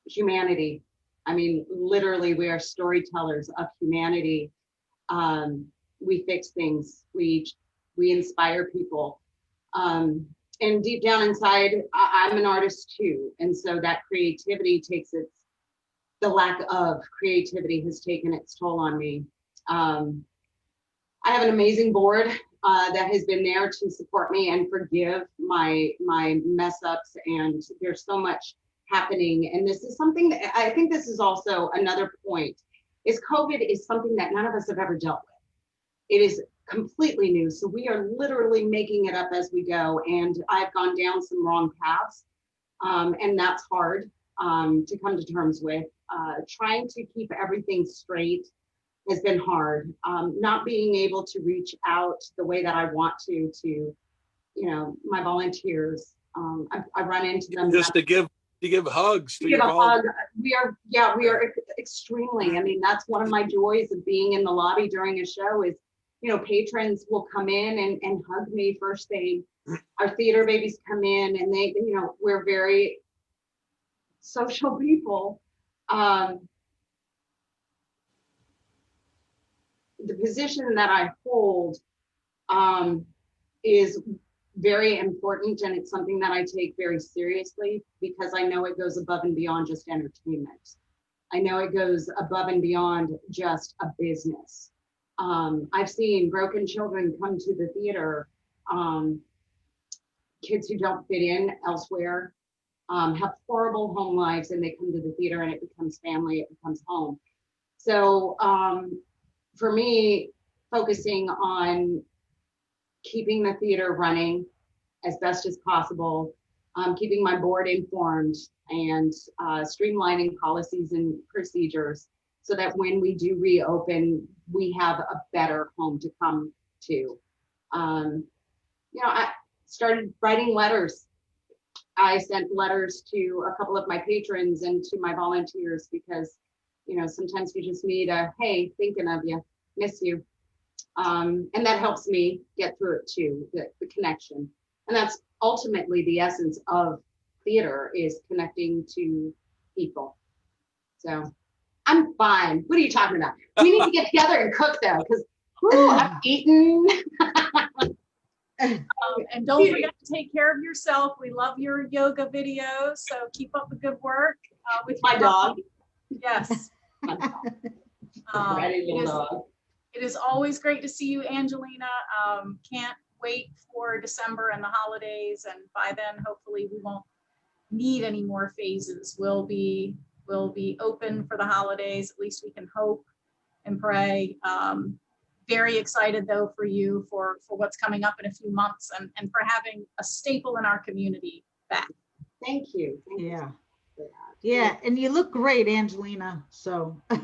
humanity. I mean, literally, we are storytellers of humanity. We fix things. We inspire people. And deep down inside, I'm an artist too. And so that creativity the lack of creativity has taken its toll on me. I have an amazing board that has been there to support me and forgive my mess ups. And there's so much happening. And this is something that I think this is also another point, is COVID is something that none of us have ever dealt with. It is completely new. So we are literally making it up as we go. And I've gone down some wrong paths. And that's hard to come to terms with. Trying to keep everything straight has been hard. Not being able to reach out the way that I want to, you know, my volunteers. I run into them. Just to give hugs. To give a hug. We are extremely, I mean, that's one of my joys of being in the lobby during a show is, you know, patrons will come in and hug me first thing. Our theater babies come in and they, you know, we're very social people. The position that I hold is very important, and it's something that I take very seriously because I know it goes above and beyond just entertainment. I know it goes above and beyond just a business. I've seen broken children come to the theater, kids who don't fit in elsewhere, have horrible home lives, and they come to the theater and it becomes family, it becomes home. So for me, focusing on keeping the theater running as best as possible, keeping my board informed, and streamlining policies and procedures so that when we do reopen, we have a better home to come to. You know, I started writing letters. I sent letters to a couple of my patrons and to my volunteers because, you know, sometimes you just need a, hey, thinking of you, miss you. And that helps me get through it too, the connection. And that's ultimately the essence of theater, is connecting to people. So I'm fine. What are you talking about? We need to get together and cook though, because I've eaten. And don't forget to take care of yourself. We love your yoga videos, so keep up the good work with My dog. Yes. Ready little dog. It is always great to see you, Angelina. Can't wait for December and the holidays, and by then hopefully we won't need any more phases. We'll be open for the holidays. At least we can hope and pray. Very excited though for you for what's coming up in a few months, and for having a staple in our community back. Thank you. Thank you Yeah. for that. Yeah, and you look great, Angelina. So, and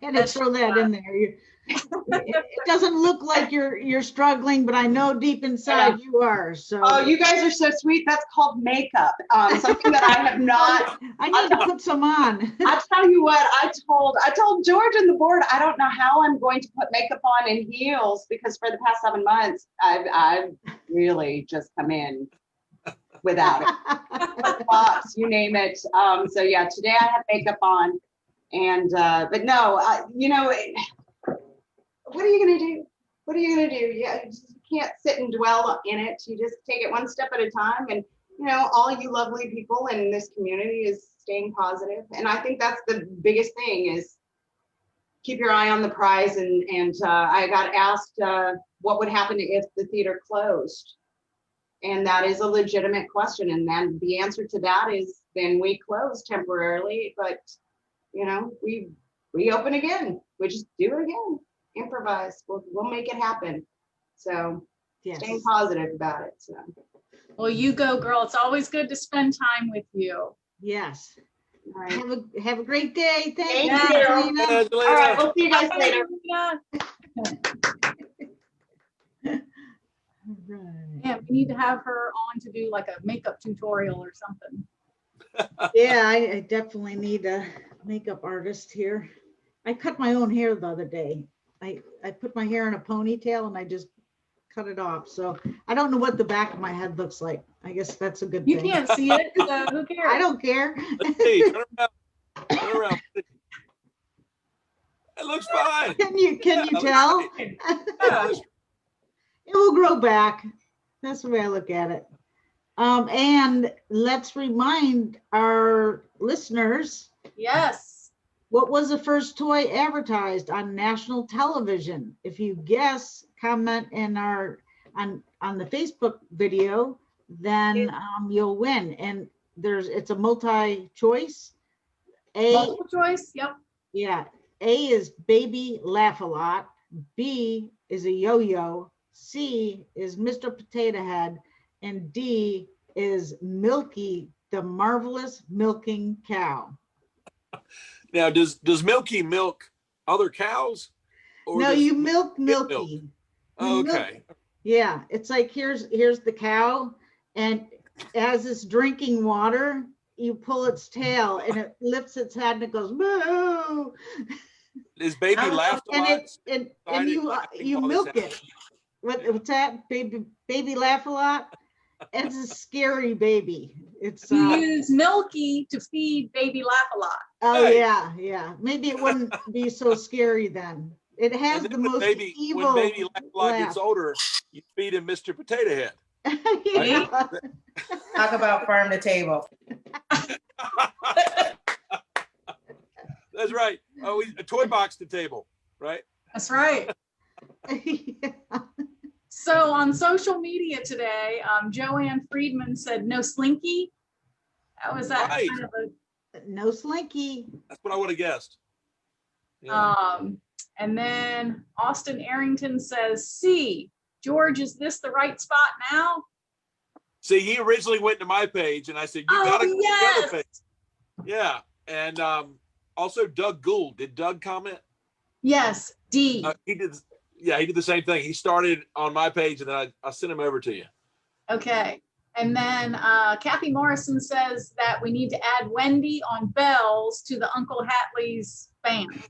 to That's throw that in there. It doesn't look like you're struggling, but I know deep inside you are. So. Oh, you guys are so sweet. That's called makeup. Something that I have not. I need to put some on. I tell you what, I told George and the board, I don't know how I'm going to put makeup on and heels, because for the past 7 months, I've really just come in without it. Pops, you name it. So yeah, today I have makeup on, and but no, you know, what are you gonna do? What are you gonna do? Yeah, you just can't sit and dwell in it. You just take it one step at a time, and you know, all you lovely people in this community is staying positive. And I think that's the biggest thing, is keep your eye on the prize. And I got asked what would happen if the theater closed. And that is a legitimate question. And then the answer to that is, then we close temporarily, but you know, we open again. We just do it again, improvise. We'll make it happen. So Yes. staying positive about it. So. Well, you go, girl. It's always good to spend time with you. Yes. All right. Have a great day. Thank you, you. Angelina. Angelina. All right, we'll see you guys later. All right. Yeah, we need to have her on to do like a makeup tutorial or something. Yeah, I definitely need a makeup artist here. I cut my own hair the other day. I put my hair in a ponytail and I just cut it off. So I don't know what the back of my head looks like. I guess that's a good You thing. can't see it, so who cares? I don't care. Let's see. Turn around. Turn around. It looks fine. Can you Yeah, tell? Yeah. It will grow back. That's the way I look at it. And let's remind our listeners, Yes. what was the first toy advertised on national television? If you guess, comment in our on the Facebook video, then you'll win. And it's a multi-choice. Multiple choice. Yep. Yeah. A is Baby Laugh-A-Lot. B is a yo-yo. C is Mr. Potato Head. And D is Milky, the Marvelous Milking Cow. Now, does Milky milk other cows? Or No, does you milk milk? Milky. Oh, You milk- okay. Yeah, it's like here's the cow, and as it's drinking water, you pull its tail and it lifts its head and it goes moo. Is baby Oh, laughed a lot? And Excited, you laughing while milk this it. What's that? Baby laugh a lot. It's a scary baby. It's You use Milky to feed baby Laugh-A-Lot. oh Hey. yeah. Maybe it wouldn't be so scary then. It has And the then most evil when baby Laugh laugh. gets older, you feed him Mr. Potato Head. Yeah. Talk about farm to table. That's right. Oh, a toy box to table, right? That's right. So on social media today, Joanne Friedman said no Slinky. That was that Right. kind of No Slinky. That's what I would have guessed. a, Yeah. and then Austin Arrington says, C, George, is this the right spot now? See, he originally went to my page, and I said, "You Oh, gotta go to the yes. other page." Yeah, and also Doug Gould. Did Doug comment? Yes, D. He did. Yeah, he did the same thing. He started on my page, and then I sent him over to you. Okay. And then Kathy Morrison says that we need to add Wendy on bells to the Uncle Hatley's band.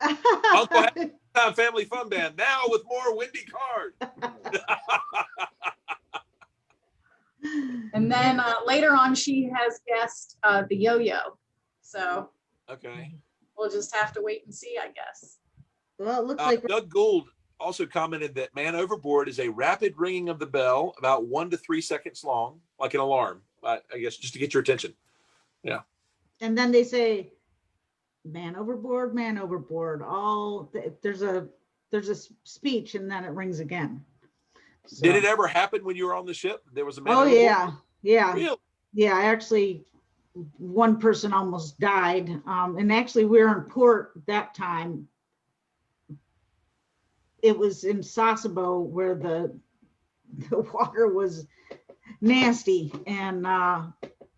Uncle Family Fun Band now with more Wendy Card. And then later on, she has guessed the yo-yo. So Okay. we'll just have to wait and see, I guess. Well, it looks like Doug Gould also commented that Man Overboard is a rapid ringing of the bell, about 1 to 3 seconds long, like an alarm, I guess, just to get your attention. and then they say, man overboard. All there's a speech and then it rings again. So- Did it ever happen when you were on the ship? There was a man Oh overboard? yeah. Really? Yeah, actually, one person almost died. And actually, we were in port that time. It was in Sasebo where the water was nasty, and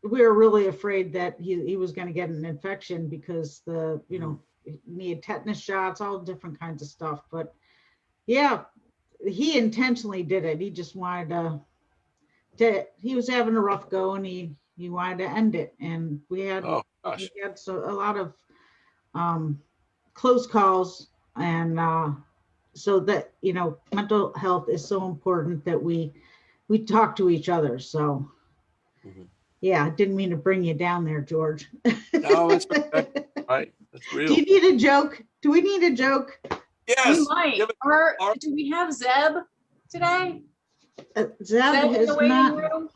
we were really afraid that he was going to get an infection because he had tetanus shots, all different kinds of stuff. But yeah, he intentionally did it. He just wanted he was having a rough go, and he wanted to end it. And we had Oh gosh. a lot of close calls, and so that mental health is so important that we talk to each other. So yeah, I didn't mean to bring you down there, George. No, it's okay. Right. That's real. Do you need a joke? Do we need a joke? Yes. We might. Or do we have Zeb today? Zeb in is the waiting not. room?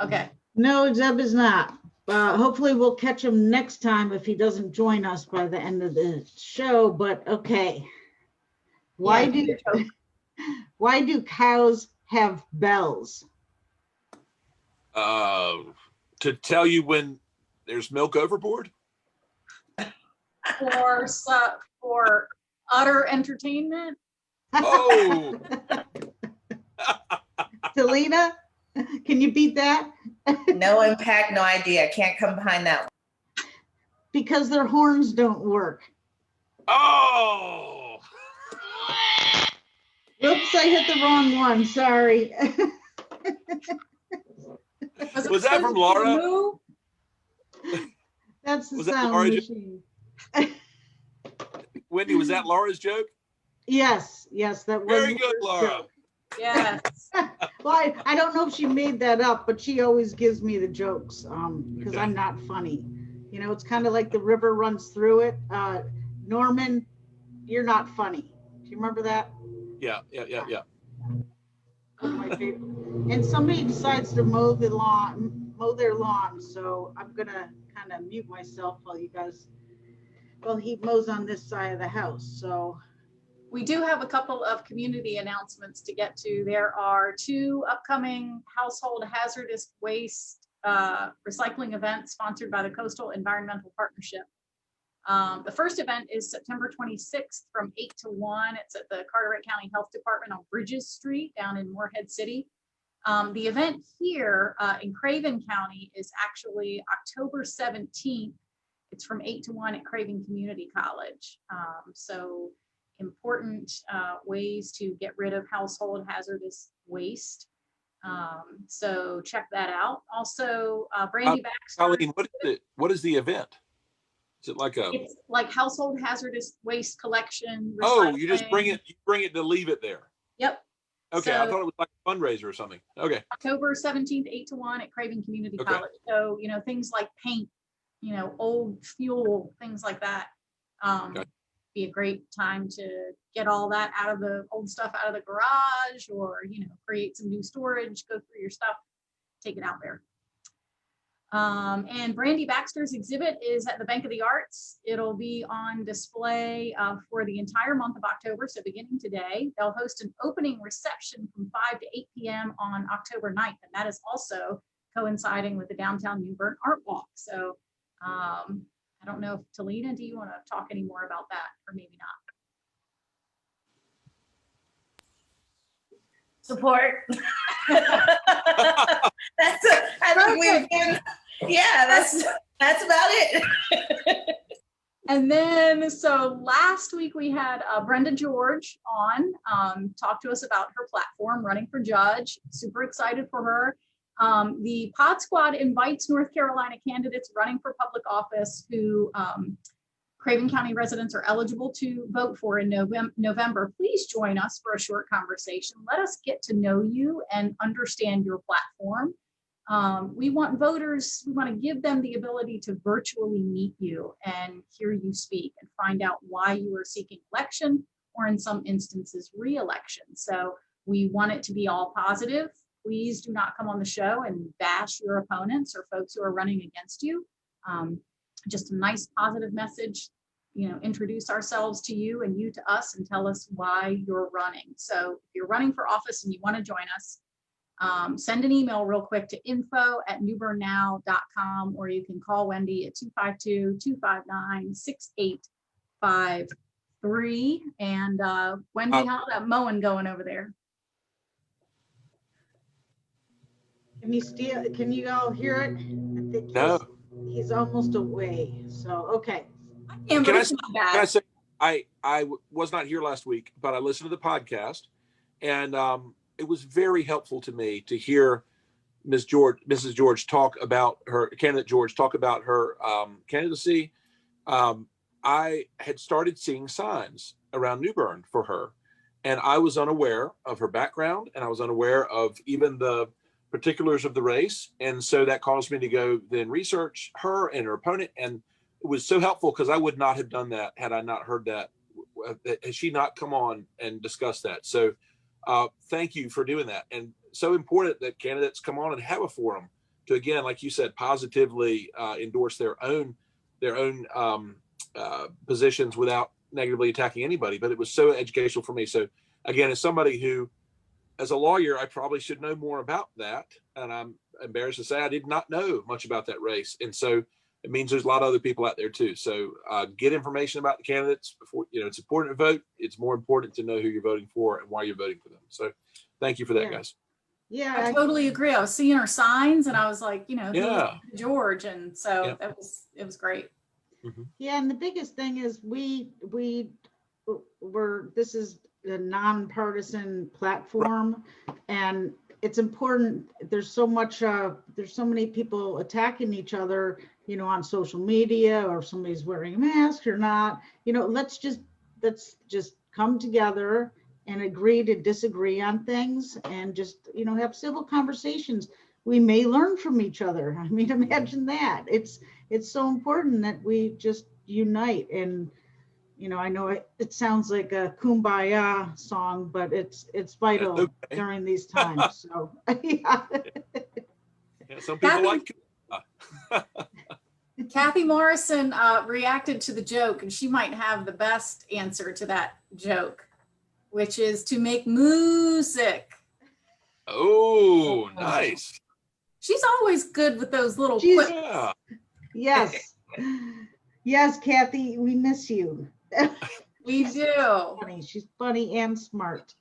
Okay. No, Zeb is not. Hopefully we'll catch him next time if he doesn't join us by the end of the show. But okay. Why do cows have bells? To tell you when there's milk overboard? For utter entertainment. Oh. Talina, can you beat that? No impact, no idea. Can't come behind that one. Because their horns don't work. Oh. Oops, I hit the wrong one. Sorry. Was that from Laura? That's the Was that sound Laura? machine. Wendy, was that Laura's joke? Yes, that was Very good, Laura. joke. Yes. Well, I don't know if she made that up, but she always gives me the jokes because Okay. I'm not funny. It's kind of like the river runs through it. Norman, you're not funny. Do you remember that? Yeah. My favorite. And somebody decides to mow their lawn, so I'm gonna kind of mute myself while he mows on this side of the house. So We do have a couple of community announcements to get to. There are 2 upcoming household hazardous waste recycling events sponsored by the Coastal Environmental Partnership. The first event is September 26th from 8 to 1. It's at the Carteret County Health Department on Bridges Street down in Moorhead City. The event here in Craven County is actually October 17th. It's from 8 to 1 at Craven Community College. So important ways to get rid of household hazardous waste. So check that out. Also, Brandy Baxter. Colleen, what is the event? Is it like It's like household hazardous waste collection. Oh, you just recycling. bring it to leave it there. Yep. Okay, So, I thought it was like a fundraiser or something. Okay. October 17th, 8 to 1 at Craven Community Okay. College. So, things like paint, old fuel, things like that. Okay. Be a great time to get all that out of the old stuff out of the garage, or, create some new storage, go through your stuff, take it out there. And Brandy Baxter's exhibit is at the Bank of the Arts. It'll be on display for the entire month of October. So beginning today, they'll host an opening reception from 5 to 8 p.m. on October 9th. And that is also coinciding with the Downtown New Bern Art Walk. So I don't know if Talina, do you want to talk any more about that, or maybe not? Support. That's about it. And then, so last week we had Brenda George on, talk to us about her platform, Running for Judge. Super excited for her. The Podsquad invites North Carolina candidates running for public office who Craven County residents are eligible to vote for in November. Please join us for a short conversation. Let us get to know you and understand your platform. We want voters, we want to give them the ability to virtually meet you and hear you speak and find out why you are seeking election, or in some instances, re-election. So we want it to be all positive. Please do not come on the show and bash your opponents or folks who are running against you. Just a nice positive message, introduce ourselves to you and you to us and tell us why you're running. So if you're running for office and you want to join us, send an email real quick to info@newbernnow.com, or you can call Wendy at 252-259-6853. And Wendy, how's that mowing going over there? Can you all hear it? I think No. he's almost away. So, okay. Yeah, but Can I it's say, not can I bad. say I was not here last week, but I listened to the podcast, and it was very helpful to me to hear Mrs. George talk about her candidacy. I had started seeing signs around New Bern for her, and I was unaware of her background, and I was unaware of even the particulars of the race, and so that caused me to go then research her and her opponent, and it was so helpful because I would not have done that had I not heard that, had she not come on and discuss that. So thank you for doing that. And so important that candidates come on and have a forum to, again, like you said, positively endorse their own positions without negatively attacking anybody. But it was so educational for me. So again, as somebody who, as a lawyer, I probably should know more about that. And I'm embarrassed to say I did not know much about that race. And so it means there's a lot of other people out there too. So get information about the candidates before, it's important to vote. It's more important to know who you're voting for and why you're voting for them. So thank you for that, guys. Yeah, I totally agree. I was seeing her signs and I was like, Yeah. George. And so it was great. Mm-hmm. Yeah, and the biggest thing is this is a nonpartisan platform, and it's important. There's so many people attacking each other, on social media, or if somebody's wearing a mask or not. Let's just come together and agree to disagree on things, and just have civil conversations. We may learn from each other. I mean, imagine that. It's so important that we just unite. And I know it sounds like a kumbaya song, but it's vital during these times. So yeah. Some people like Kathy Morrison reacted to the joke, and she might have the best answer to that joke, which is to make music. Oh, nice. She's always good with those little She's- quips. Yes. Yes, Kathy, we miss you. We do. She's funny and smart.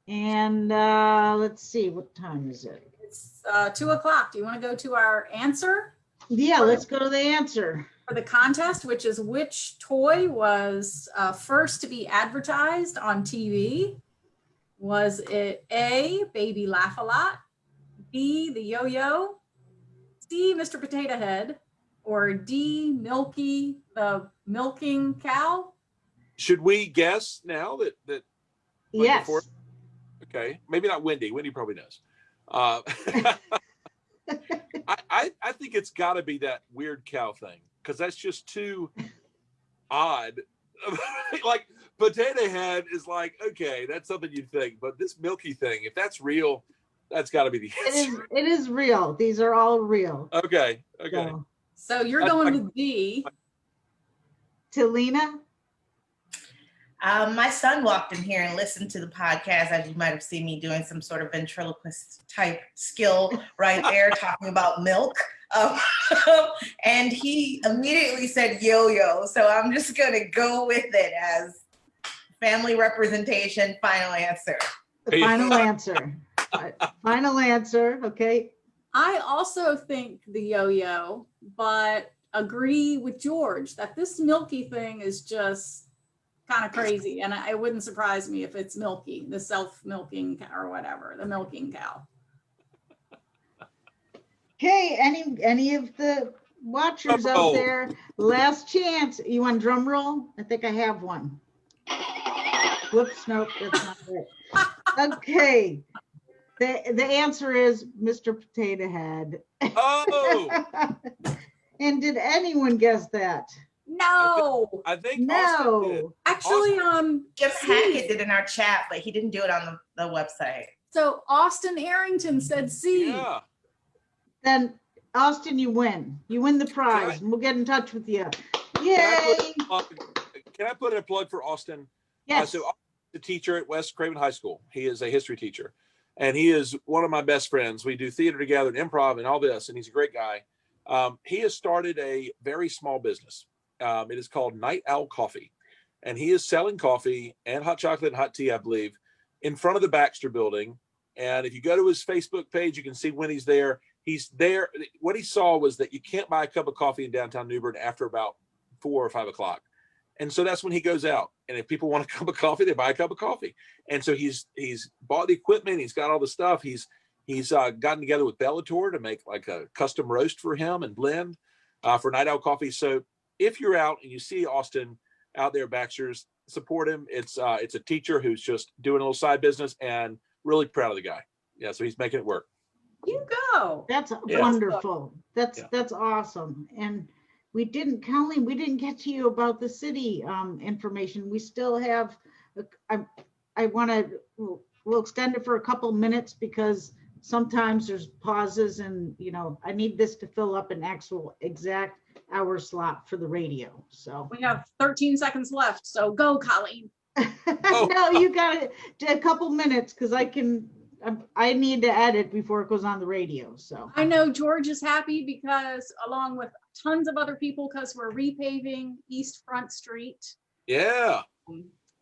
And let's see, what time is it? It's 2:00. Do you want to go to our answer? Yeah, let's go to the answer. For the contest, which is which toy was first to be advertised on TV? Was it A, Baby Laugh-A-Lot, B, the yo-yo, C, Mr. Potato Head, or D, Milky, the milking cow? Should we guess now that Yes. Okay, maybe not Wendy. Wendy probably knows. I think it's got to be that weird cow thing, because that's just too odd. Like Potato Head is like, okay, that's something you'd think, but this Milky thing, if that's real, that's got to be the answer. It is real. These are all real. Okay. So you're going with D. Talina? My son walked in here and listened to the podcast, as you might have seen me doing some sort of ventriloquist type skill right there, talking about milk. And he immediately said yo-yo. So I'm just going to go with it as family representation, final answer. The final answer. Final answer, okay. I also think the yo-yo, but agree with George that this Milky thing is just kind of crazy, and it wouldn't surprise me if it's Milky, the self-milking cow or whatever, the milking cow. Okay, any of the watchers out there, last chance. You want drum roll? I think I have one. Whoops, nope, that's not it. Okay, the answer is Mr. Potato Head. Oh. And did anyone guess that? No, I think Austin did. No. actually, Jim Hackett did in our chat, but he didn't do it on the website. so Austin Arrington said C. Yeah. Then Austin, you win. You win the prize, and we'll get in touch with you. Yay! Can I put in a plug for Austin? Yes. So Austin's the teacher at West Craven High School. He is a history teacher, and he is one of my best friends. We do theater together and improv and all this, and he's a great guy. He has started a very small business. It is called Night Owl Coffee, and he is selling coffee and hot chocolate and hot tea, I believe, in front of the Baxter building And if you go to his Facebook page, you can see when he's there. He's there. What he saw was that you can't buy a cup of coffee in downtown New Bern after about 4 or 5 o'clock. And so that's when he goes out. And if people want a cup of coffee, they buy a cup of coffee. And so he's bought the equipment. He's got all the stuff. He's gotten together with Bellator to make like a custom roast for him and blend for Night Owl Coffee. So if you're out and you see Austin out there, Baxter's, support him. It's a teacher who's just doing a little side business, and really proud of the guy. Yeah, so he's making it work. You go. That's Yeah. wonderful. That's Yeah. that's awesome. And Colleen, we didn't get to you about the city information. We still have, I want to, we'll extend it for a couple minutes because sometimes there's pauses and, I need this to fill up an actual exact hour slot for the radio. So We have 13 seconds left, so go, Colleen. Oh. no, you got it. A couple minutes because I need to edit before it goes on the radio. So I know George is happy because along with tons of other people, because we're repaving East Front Street. Yeah.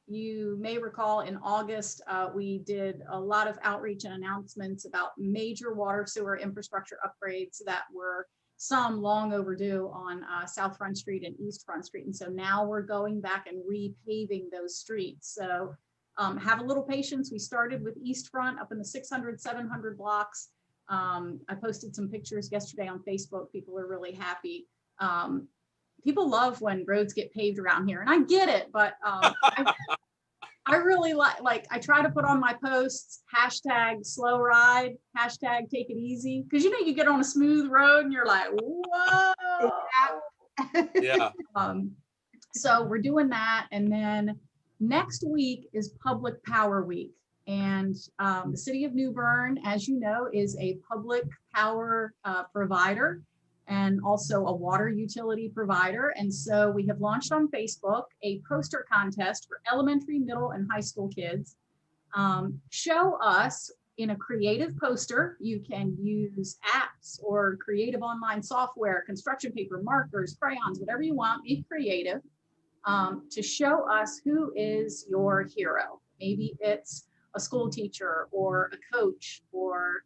You may recall in August, we did a lot of outreach and announcements about major water sewer infrastructure upgrades that were some long overdue on South Front Street and East Front Street. And so now we're going back and repaving those streets. So have a little patience. We started with East Front up in the 600, 700 blocks. I posted some pictures yesterday on Facebook. People are really happy. People love when roads get paved around here, and I get it, but I really like, I try to put on my posts, hashtag slow ride, hashtag take it easy. Cause you get on a smooth road and you're like, whoa. Yeah. So we're doing that. And then next week is Public Power Week. And the city of New Bern, as you know, is a public power provider and also a water utility provider. And so we have launched on Facebook a poster contest for elementary, middle, and high school kids. Show us in a creative poster. You can use apps or creative online software, construction paper, markers, crayons, whatever you want, be creative, to show us who is your hero. Maybe it's a school teacher or a coach or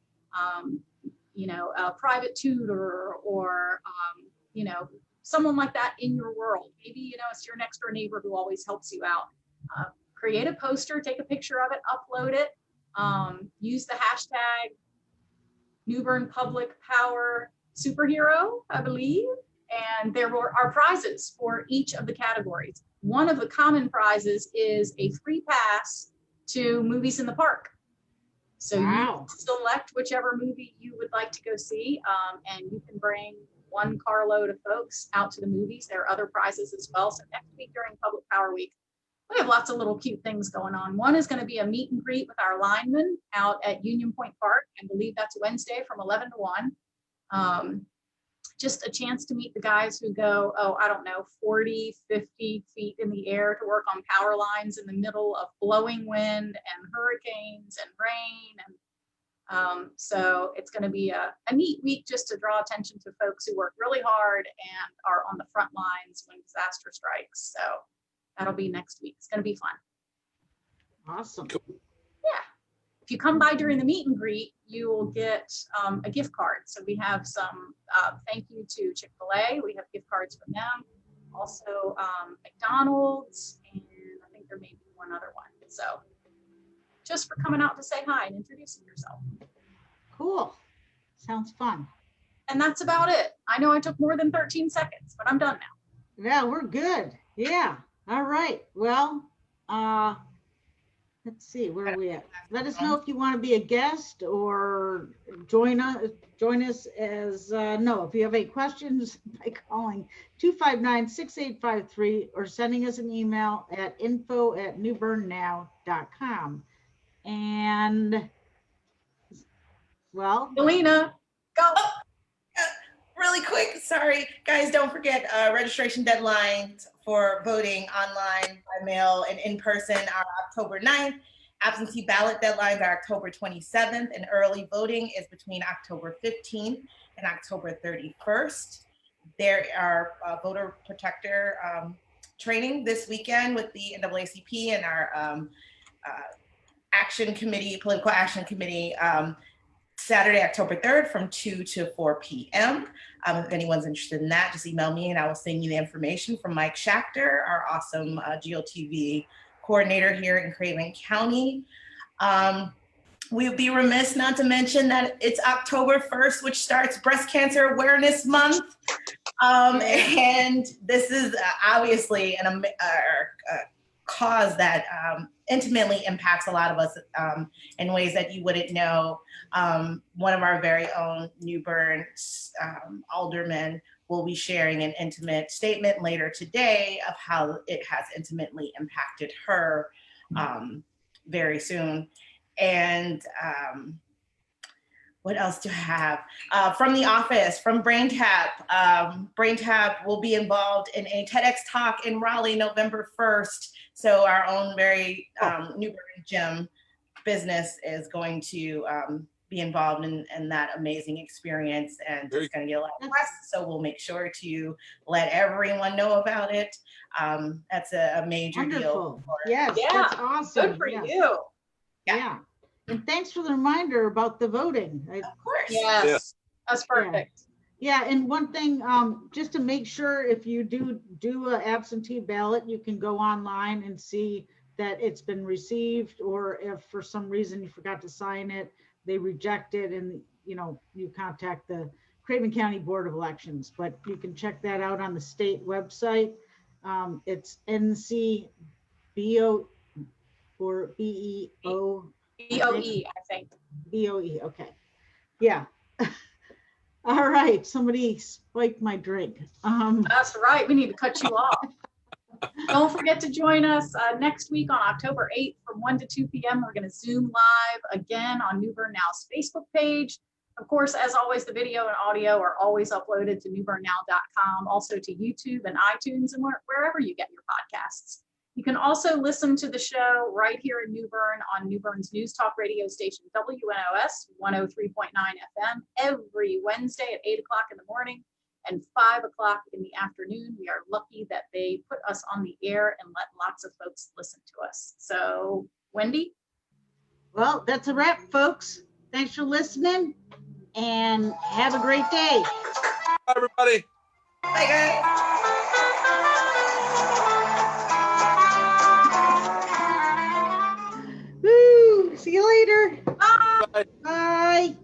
a private tutor or someone like that in your world. Maybe it's your next door neighbor who always helps you out. Create a poster, take a picture of it, upload it, use the hashtag New Bern Public Power Superhero, I believe, and there are prizes for each of the categories. One of the common prizes is a free pass to movies in the park. So wow. You select whichever movie you would like to go see, and you can bring one carload of folks out to the movies. There are other prizes as well. So next week during Public Power Week, we have lots of little cute things going on. One is going to be a meet and greet with our linemen out at Union Point Park. I believe that's Wednesday from 11 to 1. Just a chance to meet the guys who go, 40, 50 feet in the air to work on power lines in the middle of blowing wind and hurricanes and rain. And so it's going to be a neat week just to draw attention to folks who work really hard and are on the front lines when disaster strikes. So that'll be next week. It's going to be fun. Awesome. Yeah. If you come by during the meet and greet, you will get a gift card. So we have some thank you to Chick-fil-A. We have gift cards from them. Also McDonald's, and I think there may be one other one. So just for coming out to say hi and introducing yourself. Cool. Sounds fun. And that's about it. I know I took more than 13 seconds, but I'm done now. Yeah, we're good. Yeah. All right. Well, let's see, where are we at? Let us know if you want to be a guest or join us as, if you have any questions by calling 259-6853 or sending us an email at info@newbernnow.com. And, well. Talina, go. Really quick, sorry, guys, don't forget registration deadlines for voting online, by mail, and in person are October 9th. Absentee ballot deadlines are October 27th, and early voting is between October 15th and October 31st. There are voter protector training this weekend with the NAACP and our Action Committee, Political Action Committee, Saturday, October 3rd from 2 to 4 p.m. If anyone's interested in that, just email me and I will send you the information from Mike Schachter, our awesome GOTV coordinator here in Craven County. We'd be remiss not to mention that it's October 1st, which starts Breast Cancer Awareness Month. And this is obviously a cause that intimately impacts a lot of us in ways that you wouldn't know. One of our very own New Bern aldermen will be sharing an intimate statement later today of how it has intimately impacted her very soon. And what else do I have? From the office, from BrainTap. BrainTap will be involved in a TEDx talk in Raleigh, November 1st. So our own very New Bern Gym business is going to be involved in that amazing experience, and it's going to get a lot of press. So we'll make sure to let everyone know about it. That's a major deal. Yes, Yeah, that's awesome. good for Yes. you. Yeah. And thanks for the reminder about the voting. Of course. Yes, Yeah. that's perfect. Yeah, and one thing, just to make sure if you do an absentee ballot, you can go online and see that it's been received, or if for some reason you forgot to sign it, they reject it, and you contact the Craven County Board of Elections. But you can check that out on the state website. It's NCBO or BEO. BOE, I think. BOE, okay. Yeah. All right, somebody spiked my drink. That's right. We need to cut you off. Don't forget to join us next week on October 8th from 1 to 2 p.m. We're going to Zoom live again on New Bern Now's Facebook page. Of course, as always, the video and audio are always uploaded to newbernnow.com, also to YouTube and iTunes and wherever you get your podcasts. You can also listen to the show right here in New Bern on New Bern's news talk radio station, WNOS 103.9 FM, every Wednesday at 8 o'clock in the morning and 5 o'clock in the afternoon. We are lucky that they put us on the air and let lots of folks listen to us. So, Wendy? Well, that's a wrap, folks. Thanks for listening and have a great day. Bye, everybody. Bye, guys. Woo! See you later. Bye. Bye. Bye.